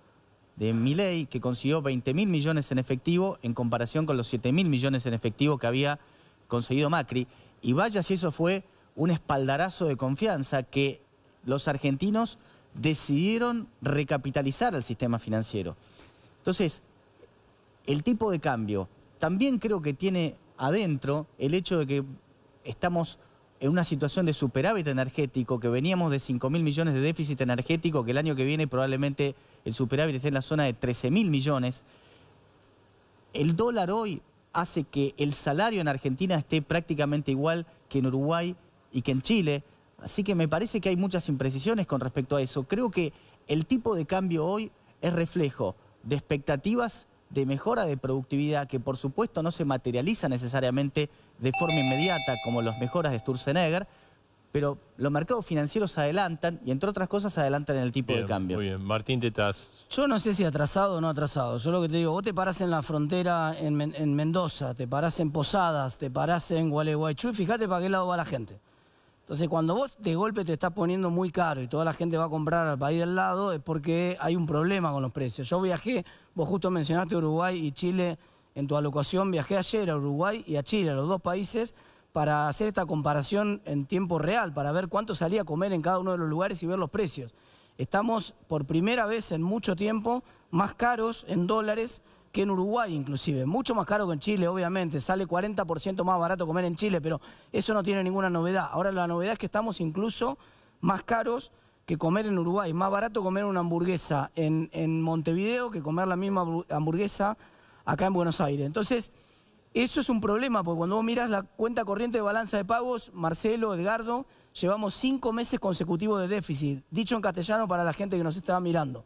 de Milei, que consiguió 20.000 millones en efectivo en comparación con los 7.000 millones en efectivo que había conseguido Macri. Y vaya si eso fue un espaldarazo de confianza que los argentinos decidieron recapitalizar al sistema financiero. Entonces, el tipo de cambio también creo que tiene adentro el hecho de que estamos en una situación de superávit energético, que veníamos de 5.000 millones de déficit energético, que el año que viene probablemente el superávit esté en la zona de 13.000 millones. El dólar hoy hace que el salario en Argentina esté prácticamente igual que en Uruguay y que en Chile. Así que me parece que hay muchas imprecisiones con respecto a eso. Creo que el tipo de cambio hoy es reflejo de expectativas de mejora de productividad que por supuesto no se materializa necesariamente de forma inmediata como las mejoras de Sturzenegger, pero los mercados financieros adelantan y entre otras cosas adelantan en el tipo de cambio. Muy bien, Martín Tetaz. Yo no sé si atrasado o no atrasado. Yo lo que te digo, vos te parás en la frontera en Mendoza, te parás en Posadas, te parás en Gualeguaychú y fíjate para qué lado va la gente. Entonces, cuando vos de golpe te estás poniendo muy caro y toda la gente va a comprar al país del lado, es porque hay un problema con los precios. Yo viajé, vos justo mencionaste Uruguay y Chile en tu alocución, viajé ayer a Uruguay y a Chile, a los dos países, para hacer esta comparación en tiempo real, para ver cuánto salía a comer en cada uno de los lugares y ver los precios. Estamos por primera vez en mucho tiempo más caros en dólares que en Uruguay inclusive, mucho más caro que en Chile, obviamente, sale 40% más barato comer en Chile, pero eso no tiene ninguna novedad. Ahora la novedad es que estamos incluso más caros que comer en Uruguay, más barato comer una hamburguesa en Montevideo que comer la misma hamburguesa acá en Buenos Aires. Entonces, eso es un problema, porque cuando vos mirás la cuenta corriente de balanza de pagos, Marcelo, Edgardo, llevamos 5 meses consecutivos de déficit, dicho en castellano para la gente que nos estaba mirando.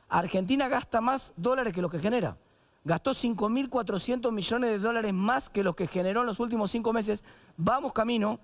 Argentina gasta más dólares que los que genera. Gastó 5.400 millones de dólares más que los que generó en los últimos 5 meses. Vamos camino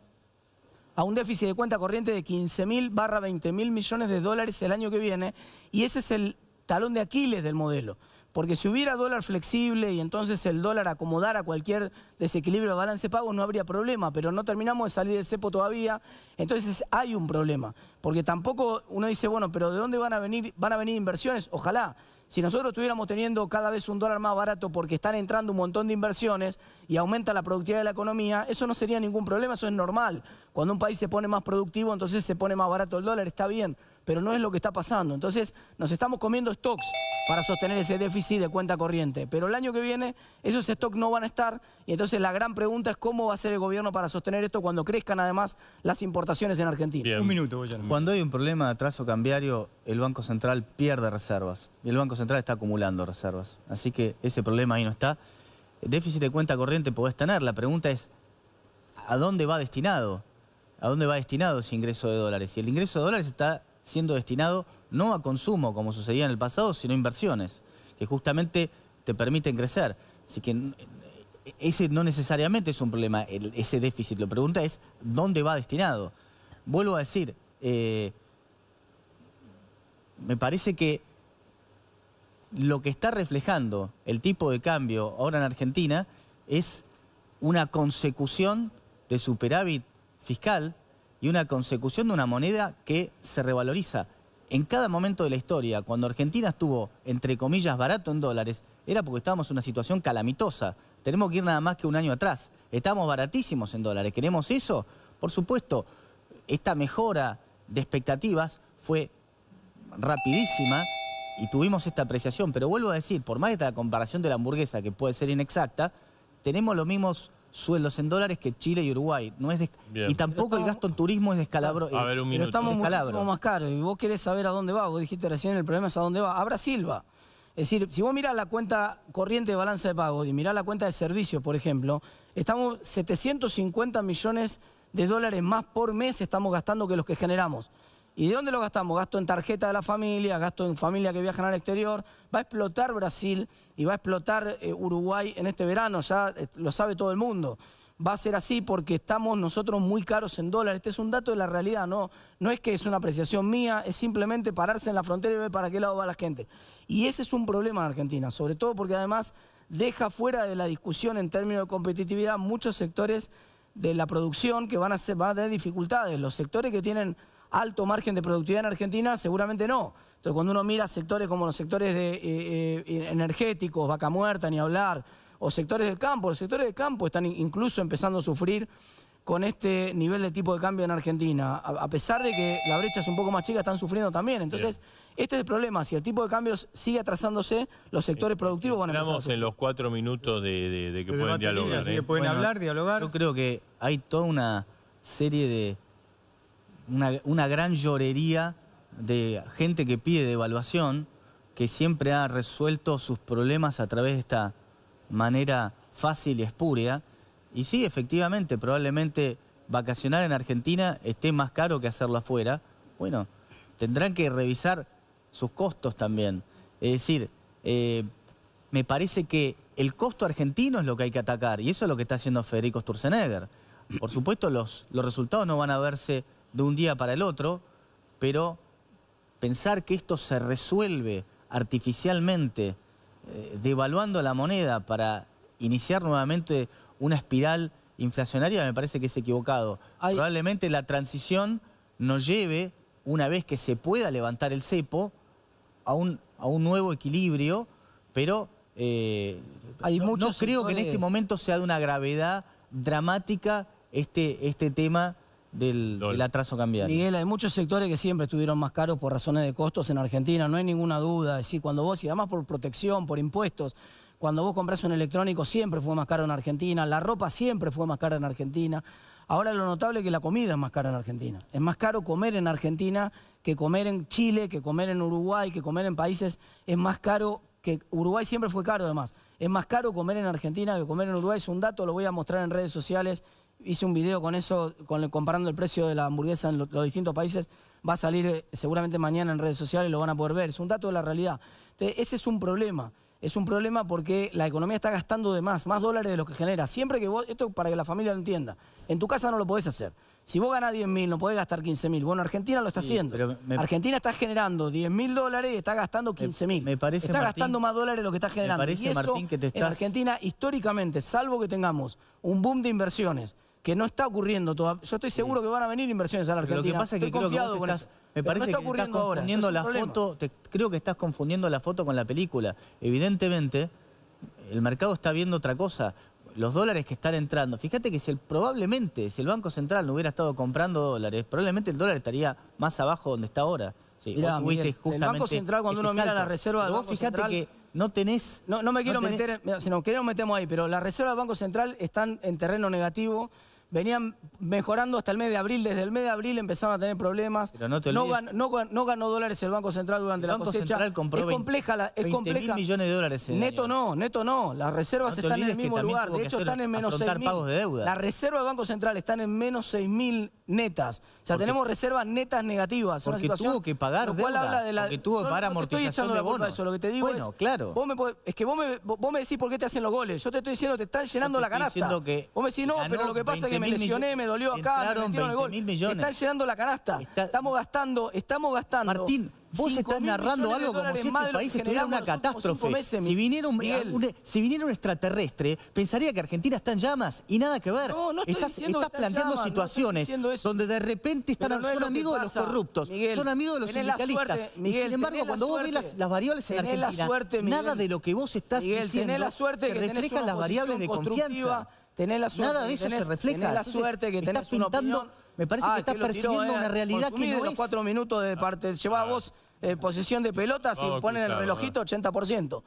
a un déficit de cuenta corriente de 15.000/20.000 millones de dólares el año que viene. Y ese es el talón de Aquiles del modelo. Porque si hubiera dólar flexible y entonces el dólar acomodara cualquier desequilibrio de balance de pagos, no habría problema, pero no terminamos de salir del cepo todavía, entonces hay un problema. Porque tampoco uno dice, bueno, pero ¿de dónde van a venir? ¿Van a venir inversiones? Ojalá. Si nosotros estuviéramos teniendo cada vez un dólar más barato porque están entrando un montón de inversiones y aumenta la productividad de la economía, eso no sería ningún problema, eso es normal. Cuando un país se pone más productivo, entonces se pone más barato el dólar, está bien, pero no es lo que está pasando. Entonces nos estamos comiendo stocks para sostener ese déficit de cuenta corriente. Pero el año que viene esos stocks no van a estar y entonces la gran pregunta es cómo va a ser el gobierno para sostener esto cuando crezcan además las importaciones en Argentina. Bien. Un minuto, voy a Cuando hay un problema de atraso cambiario, el Banco Central pierde reservas y el Banco Central está acumulando reservas. Así que ese problema ahí no está. El déficit de cuenta corriente podés tener. La pregunta es, ¿a dónde va destinado? ¿A dónde va destinado ese ingreso de dólares? Y el ingreso de dólares está siendo destinado no a consumo, como sucedía en el pasado, sino a inversiones, que justamente te permiten crecer. Así que ese no necesariamente es un problema, ese déficit. La pregunta es, ¿dónde va destinado? Vuelvo a decir, me parece que lo que está reflejando el tipo de cambio ahora en Argentina es una consecución de superávit fiscal y una consecución de una moneda que se revaloriza. En cada momento de la historia, cuando Argentina estuvo, entre comillas, barato en dólares, era porque estábamos en una situación calamitosa. Tenemos que ir nada más que un año atrás. Estamos baratísimos en dólares. ¿Queremos eso? Por supuesto, esta mejora de expectativas fue rapidísima y tuvimos esta apreciación. Pero vuelvo a decir, por más de esta comparación de la hamburguesa, que puede ser inexacta, tenemos los mismos sueldos en dólares que Chile y Uruguay. No es y tampoco el gasto en turismo es descalabro. A ver, un minuto. Pero estamos muchísimo más caros y vos querés saber a dónde va. Vos dijiste recién, el problema es a dónde va. A Brasil va. Es decir, si vos mirás la cuenta corriente de balanza de pagos y mirás la cuenta de servicios, por ejemplo, estamos 750 millones de dólares más por mes estamos gastando que los que generamos. ¿Y de dónde lo gastamos? Gasto en tarjeta de la familia, gasto en familia que viajan al exterior. Va a explotar Brasil y va a explotar Uruguay en este verano, ya lo sabe todo el mundo. Va a ser así porque estamos nosotros muy caros en dólares. Este es un dato de la realidad, no es que es una apreciación mía, es simplemente pararse en la frontera y ver para qué lado va la gente. Y ese es un problema en Argentina, sobre todo porque además deja fuera de la discusión en términos de competitividad muchos sectores de la producción que van a tener dificultades. Los sectores que tienen alto margen de productividad en Argentina, seguramente no. Entonces, cuando uno mira sectores como los sectores energéticos, Vaca Muerta, ni hablar, o sectores del campo, los sectores del campo están incluso empezando a sufrir con este nivel de tipo de cambio en Argentina. A pesar de que la brecha es un poco más chica, están sufriendo también. Entonces, este es el problema. Si el tipo de cambios sigue atrasándose, los sectores productivos van a empezar a sufrir. Estamos en los 4 minutos de que pueden dialogar. Así que pueden hablar, dialogar. Yo creo que hay toda una serie de... una gran llorería de gente que pide devaluación, que siempre ha resuelto sus problemas a través de esta manera fácil y espúrea. Y sí, efectivamente, probablemente vacacionar en Argentina esté más caro que hacerlo afuera. Bueno, tendrán que revisar sus costos también. Es decir, me parece que el costo argentino es lo que hay que atacar, y eso es lo que está haciendo Federico Sturzenegger. Por supuesto, los resultados no van a verse de un día para el otro, pero pensar que esto se resuelve artificialmente, devaluando la moneda para iniciar nuevamente una espiral inflacionaria, me parece que es equivocado. Probablemente la transición nos lleve, una vez que se pueda levantar el cepo, a un nuevo equilibrio, pero no creo que en este momento sea de una gravedad dramática este tema del atraso cambiario. Miguel, hay muchos sectores que siempre estuvieron más caros por razones de costos en Argentina, no hay ninguna duda. Es decir, cuando vos, y además por protección, por impuestos, cuando vos compras un electrónico siempre fue más caro en Argentina, la ropa siempre fue más cara en Argentina. Ahora lo notable es que la comida es más cara en Argentina. Es más caro comer en Argentina que comer en Chile, que comer en Uruguay, que comer en países. Es más caro, que Uruguay siempre fue caro además. Es más caro comer en Argentina que comer en Uruguay. Es un dato, lo voy a mostrar en redes sociales. Hice un video con eso, comparando el precio de la hamburguesa en los distintos países. Va a salir seguramente mañana en redes sociales, lo van a poder ver. Es un dato de la realidad. Entonces, ese es un problema. Es un problema porque la economía está gastando de más dólares de lo que genera. Siempre que vos, esto para que la familia lo entienda, en tu casa no lo podés hacer. Si vos ganás 10.000, no podés gastar 15.000. Bueno, Argentina lo está haciendo. Argentina está generando 10.000 y está gastando 15.000. Está gastando más dólares de lo que está generando. Me parece, y eso, Martín, que en Argentina, históricamente, salvo que tengamos un boom de inversiones, que no está ocurriendo todavía. Yo estoy seguro que van a venir inversiones a la Argentina. Lo que pasa es que creo que vos estás, me parece que estás confundiendo la foto. Creo que estás confundiendo la foto con la película. Evidentemente, el mercado está viendo otra cosa. Los dólares que están entrando. Fíjate que probablemente, si el Banco Central no hubiera estado comprando dólares, probablemente el dólar estaría más abajo donde está ahora. Sí, mirá, Miguel, el Banco Central, cuando uno mira la reserva del Banco Central... Fíjate que no tenés... No me quiero meter, si no queremos metemos ahí, pero la reserva del Banco Central están en terreno negativo. Venían mejorando hasta el mes de abril. Desde el mes de abril empezaron a tener problemas. Pero no te olvides. No ganó dólares el Banco Central durante la cosecha. El Banco Central compró 20.000 millones de dólares. Neto no. Las reservas están en el mismo lugar. De hecho, están en menos 6.000. La reserva del Banco Central están en menos 6.000 netas. O sea, tenemos reservas netas negativas. Porque tuvo que pagar deuda. Porque tuvo que pagar amortización de bonos. Eso. Lo que te digo bueno, claro. Es que vos me decís por qué te hacen los goles. Yo te estoy diciendo que te están llenando la canasta. Vos me decís, no, pero lo que pasa es que me lesioné, me dolió acá, me metieron el gol. Están llenando la canasta. Estamos gastando. Martín, vos estás narrando algo como si este país estuviera una catástrofe. Si viniera un extraterrestre, pensaría que Argentina está en llamas y nada que ver. No estás planteando situaciones donde de repente son amigos de los corruptos, son amigos de los sindicalistas. Y sin embargo, cuando vos ves las variables en Argentina, nada de lo que vos estás diciendo se refleja en las variables de confianza. Nada de eso se refleja. Tenés la suerte que tenés una opinión. Me parece que estás persiguiendo una realidad que no es. Los 4 minutos de parte, llevás vos posesión de pelotas y ponen el relojito 80%.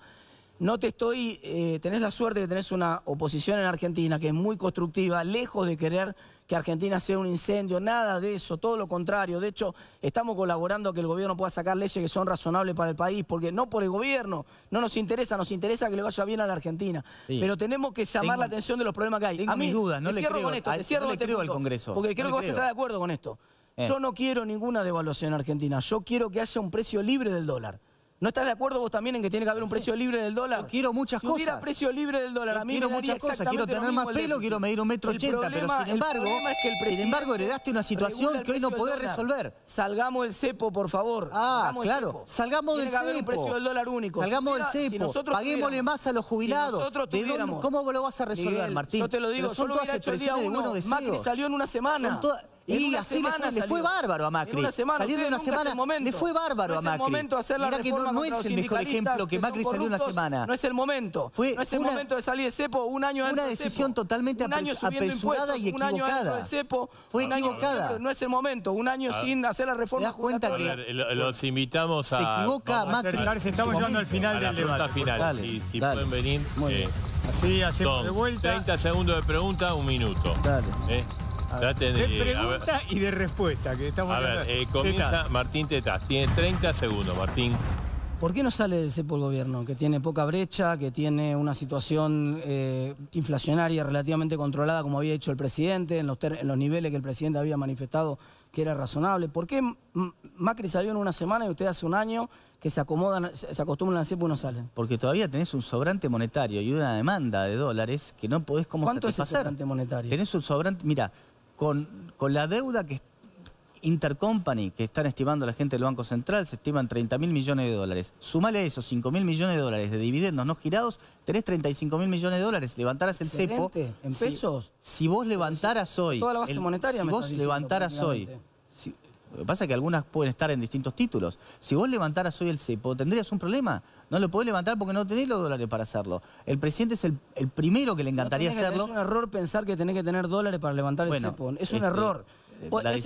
No te estoy... tenés la suerte de que tenés una oposición en Argentina que es muy constructiva, lejos de querer que Argentina sea un incendio, nada de eso, todo lo contrario. De hecho, estamos colaborando a que el gobierno pueda sacar leyes que son razonables para el país, porque no por el gobierno, no nos interesa que le vaya bien a la Argentina. Sí. Pero tenemos que llamar la atención de los problemas que hay. Tengo mis dudas, no le creo al Congreso. Porque creo que vas a estar de acuerdo con esto. Yo no quiero ninguna devaluación en Argentina, yo quiero que haya un precio libre del dólar. ¿No estás de acuerdo vos también en que tiene que haber un precio libre del dólar? Yo quiero muchas cosas. Si hubiera precio libre del dólar, a mí quiero muchas cosas. Quiero tener más pelo, quiero medir 1,80 m, pero sin embargo heredaste una situación que hoy no podés resolver. Salgamos del cepo, por favor. Claro. Salgamos del cepo. Tiene que haber un precio del dólar único. Salgamos del cepo. Paguémosle más a los jubilados. ¿Cómo lo vas a resolver, Martín? Yo te lo digo, yo lo hubiera hecho el día 1. Macri salió en una semana. Y así le fue bárbaro a Macri. Salió de una semana, le fue bárbaro a Macri. No es el momento de hacer la reforma no es el mejor ejemplo que Macri salió una semana. No es el momento. No es el momento de salir de cepo un año antes del cepo. Una decisión totalmente apresurada y equivocada. Un año antes del cepo. Fue equivocada. No es el momento. Un año sin hacer la reforma. ¿Te das cuenta que los invitamos a... Se equivoca Macri. Estamos llegando al final del debate. Si pueden venir. Así hacemos de vuelta. 30 segundos de pregunta, 1 minuto. Dale. Traten De de... pregunta y de respuesta, que estamos A ver, tratando. comienza Tetaz. Martín Tetaz. Tiene 30 segundos, Martín. ¿Por qué no sale del cepo el gobierno? Que tiene poca brecha, que tiene una situación inflacionaria relativamente controlada, como había dicho el presidente, en los niveles que el presidente había manifestado que era razonable. ¿Por qué Macri salió en una semana y usted hace un año que se acostumbran al cepo y no salen? Porque todavía tenés un sobrante monetario y una demanda de dólares que no podés como ¿Cuánto es el satisfacer. sobrante monetario? Tenés un sobrante, mira, con la deuda que Intercompany, que están estimando la gente del Banco Central, se estiman 30.000 millones de dólares. Sumale a esos 5.000 millones de dólares de dividendos no girados, tenés 35.000 millones de dólares. Levantaras el cepo. Excelente. ¿En pesos? Si vos levantaras hoy... Toda la base monetaria Si me vos estás diciendo, levantaras hoy... prácticamente. Lo que pasa es que algunas pueden estar en distintos títulos. Si vos levantaras hoy el cepo, tendrías un problema. No lo podés levantar porque no tenés los dólares para hacerlo. El presidente es el primero que le encantaría hacerlo. Es un error pensar que tenés que tener dólares para levantar el cepo. Es un error.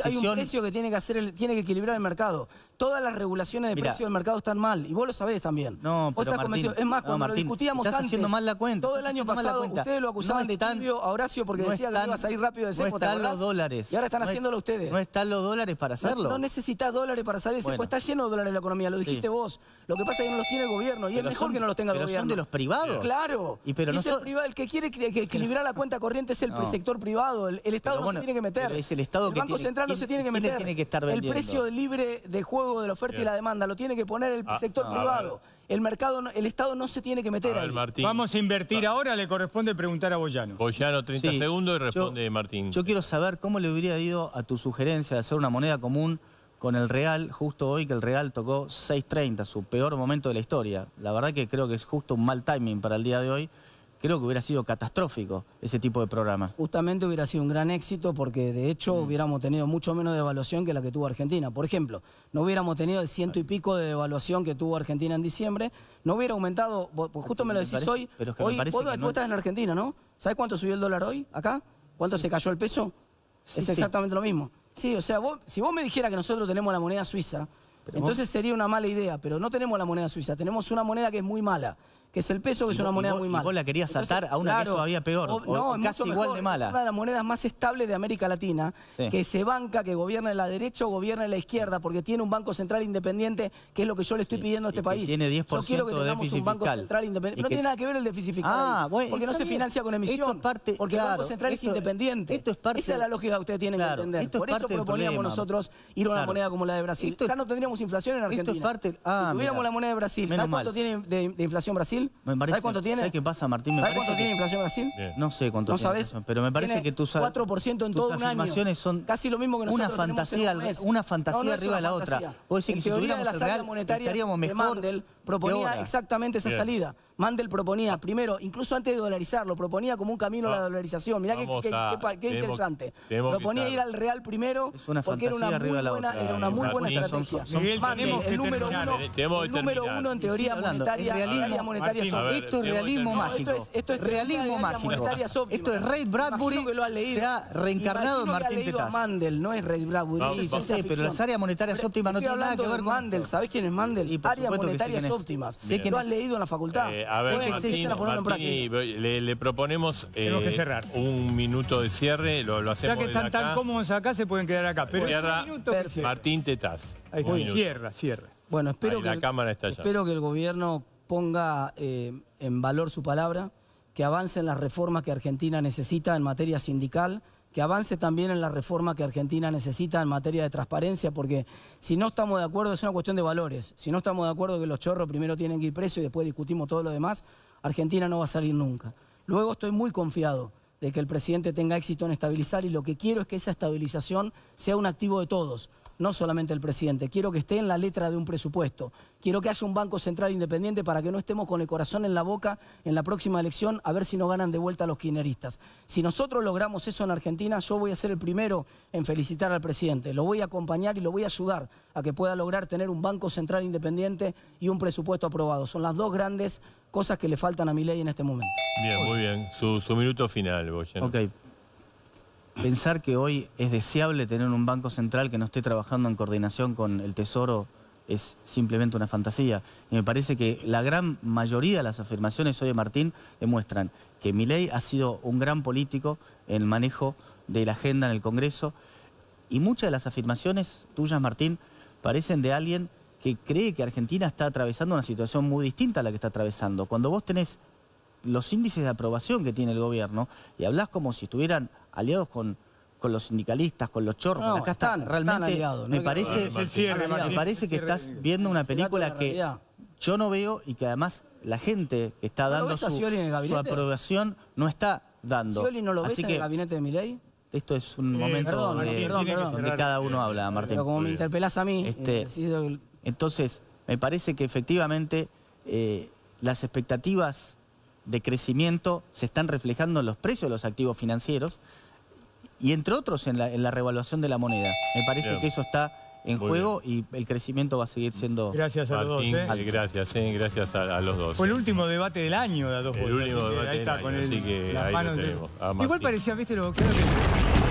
Hay un precio que tiene que equilibrar el mercado. Todas las regulaciones de precio del mercado están mal. Y vos lo sabés también. No, vos pero estás convencido. Es más, cuando lo discutíamos estás antes, haciendo mal la cuenta. todo el año pasado, ustedes lo acusaban de tibio a Horacio porque decía que iba a salir rápido de cepo. No están los dólares. Y ahora están haciéndolo ustedes. No están los dólares para hacerlo. No necesitas dólares para salir de cepo. Está lleno de dólares la economía. Lo dijiste vos. Lo que pasa es que no los tiene el gobierno. Y es mejor que no los tenga el gobierno. Pero son de los privados. Claro. El que quiere equilibrar la cuenta corriente es el sector privado. El Estado no se tiene que meter. Es el Estado que Banco Central no se tiene que meter. Tiene que estar vendiendo. El precio libre de juego de la oferta y la demanda lo tiene que poner el sector privado. El mercado, el Estado no se tiene que meter ahí. Martín. Vamos a invertir ahora, le corresponde preguntar a Boyano. Boyano, 30 segundos y responde Martín. Yo quiero saber cómo le hubiera ido a tu sugerencia de hacer una moneda común con el real, justo hoy que el real tocó 6.30, su peor momento de la historia. La verdad que creo que es justo un mal timing para el día de hoy. Creo que hubiera sido catastrófico ese tipo de programa. Justamente hubiera sido un gran éxito porque de hecho hubiéramos tenido mucho menos devaluación que la que tuvo Argentina. Por ejemplo, no hubiéramos tenido el 100 y pico de devaluación que tuvo Argentina en diciembre. No hubiera aumentado, justo me lo decís hoy. Pero Hoy vos estás en Argentina, ¿no? ¿Sabés cuánto subió el dólar hoy acá? ¿Cuánto se cayó el peso? Es exactamente lo mismo. Sí, o sea, si vos me dijeras que nosotros tenemos la moneda suiza, entonces sería una mala idea, pero no tenemos la moneda suiza, tenemos una moneda que es muy mala, que es el peso, que es una moneda muy mala. Y vos la querías atar a una que es todavía peor, o casi igual de mala. Es una de las monedas más estables de América Latina, que se banca, que gobierna la derecha o gobierna la izquierda, porque tiene un banco central independiente, que es lo que yo le estoy pidiendo a este país. Tiene 10% yo quiero que tengamos un banco central independiente. No tiene nada que ver el déficit fiscal, porque no se financia con emisión, porque el banco central es independiente. Esa es la lógica que ustedes tienen que entender. Por eso proponíamos nosotros ir a una moneda como la de Brasil. Ya no tendríamos inflación en Argentina. Si tuviéramos la moneda de Brasil, ¿sabes cuánto tiene de inflación Brasil? ¿Sabes cuánto tiene? ¿Sabes qué pasa, Martín? ¿Sabes cuánto tiene inflación Brasil? No sé cuánto tiene. ¿No sabes? Pero me parece que tus 4% en todo un año. afirmaciones son casi lo mismo que nosotros una fantasía arriba de la otra. Vos decís que si tuviéramos el real estaríamos mejor. Mandel proponía exactamente esa salida. Mandel proponía, primero, incluso antes de dolarizarlo, proponía como un camino a la dolarización. Mirá qué interesante. Proponía ir al real primero porque era una muy buena estrategia. Mandel, el número uno en teoría monetaria. Esto es realismo mágico. Esto es realismo mágico. Esto es Ray Bradbury se ha reencarnado en Martín Tetaz. Mandel, no es Ray Bradbury. Sí, sé, pero las áreas monetarias óptimas no tienen nada que ver con Mandel. ¿Sabés quién es Mandel? Áreas monetarias óptimas. Sé que lo has leído en la facultad. A ver, Martín, le proponemos un minuto de cierre, lo hacemos. Ya que están tan cómodos acá, se pueden quedar acá. Pero cierra, es un minuto. Martín Tetaz. Ahí está, cierra. Bueno, espero que el gobierno ponga en valor su palabra, que avance en las reformas que Argentina necesita en materia sindical, que avance también en la reforma que Argentina necesita en materia de transparencia, porque si no estamos de acuerdo es una cuestión de valores. Si no estamos de acuerdo que los chorros primero tienen que ir presos y después discutimos todo lo demás, Argentina no va a salir nunca. Luego estoy muy confiado de que el presidente tenga éxito en estabilizar y lo que quiero es que esa estabilización sea un activo de todos. No solamente el presidente, quiero que esté en la letra de un presupuesto. Quiero que haya un Banco Central independiente para que no estemos con el corazón en la boca en la próxima elección a ver si nos ganan de vuelta los kirchneristas. Si nosotros logramos eso en Argentina, yo voy a ser el primero en felicitar al presidente. Lo voy a acompañar y lo voy a ayudar a que pueda lograr tener un Banco Central independiente y un presupuesto aprobado. Son las dos grandes cosas que le faltan a Milei en este momento. Bien, muy bien. Su minuto final, Boyano. Ok. Pensar que hoy es deseable tener un banco central que no esté trabajando en coordinación con el Tesoro es simplemente una fantasía. Y me parece que la gran mayoría de las afirmaciones hoy de Martín demuestran que Milei ha sido un gran político en el manejo de la agenda en el Congreso. Y muchas de las afirmaciones tuyas, Martín, parecen de alguien que cree que Argentina está atravesando una situación muy distinta a la que está atravesando. Cuando vos tenés los índices de aprobación que tiene el gobierno y hablás como si estuvieran aliados con los sindicalistas, con los chorros, No, acá están aliados, me no parece que estás viendo una película que yo no veo y que además la gente que está dando ves a Scioli en el su gabinete? aprobación no está dando. ¿Scioli no lo ves Así en que el gabinete de Milei? esto es un momento perdón, donde cada uno habla, Martín. Pero como me interpelás a mí, Entonces, me parece que efectivamente las expectativas de crecimiento se están reflejando en los precios de los activos financieros y entre otros en la revaluación de la moneda. Me parece que eso está en juego y el crecimiento va a seguir siendo... Gracias a Martín, los dos. Gracias a los dos. Fue el último debate del año de A Dos El Voces. último debate Ahí está, del con año, así que las ahí lo manos tenemos, a Igual Martín. parecía, viste, los boxeadores que...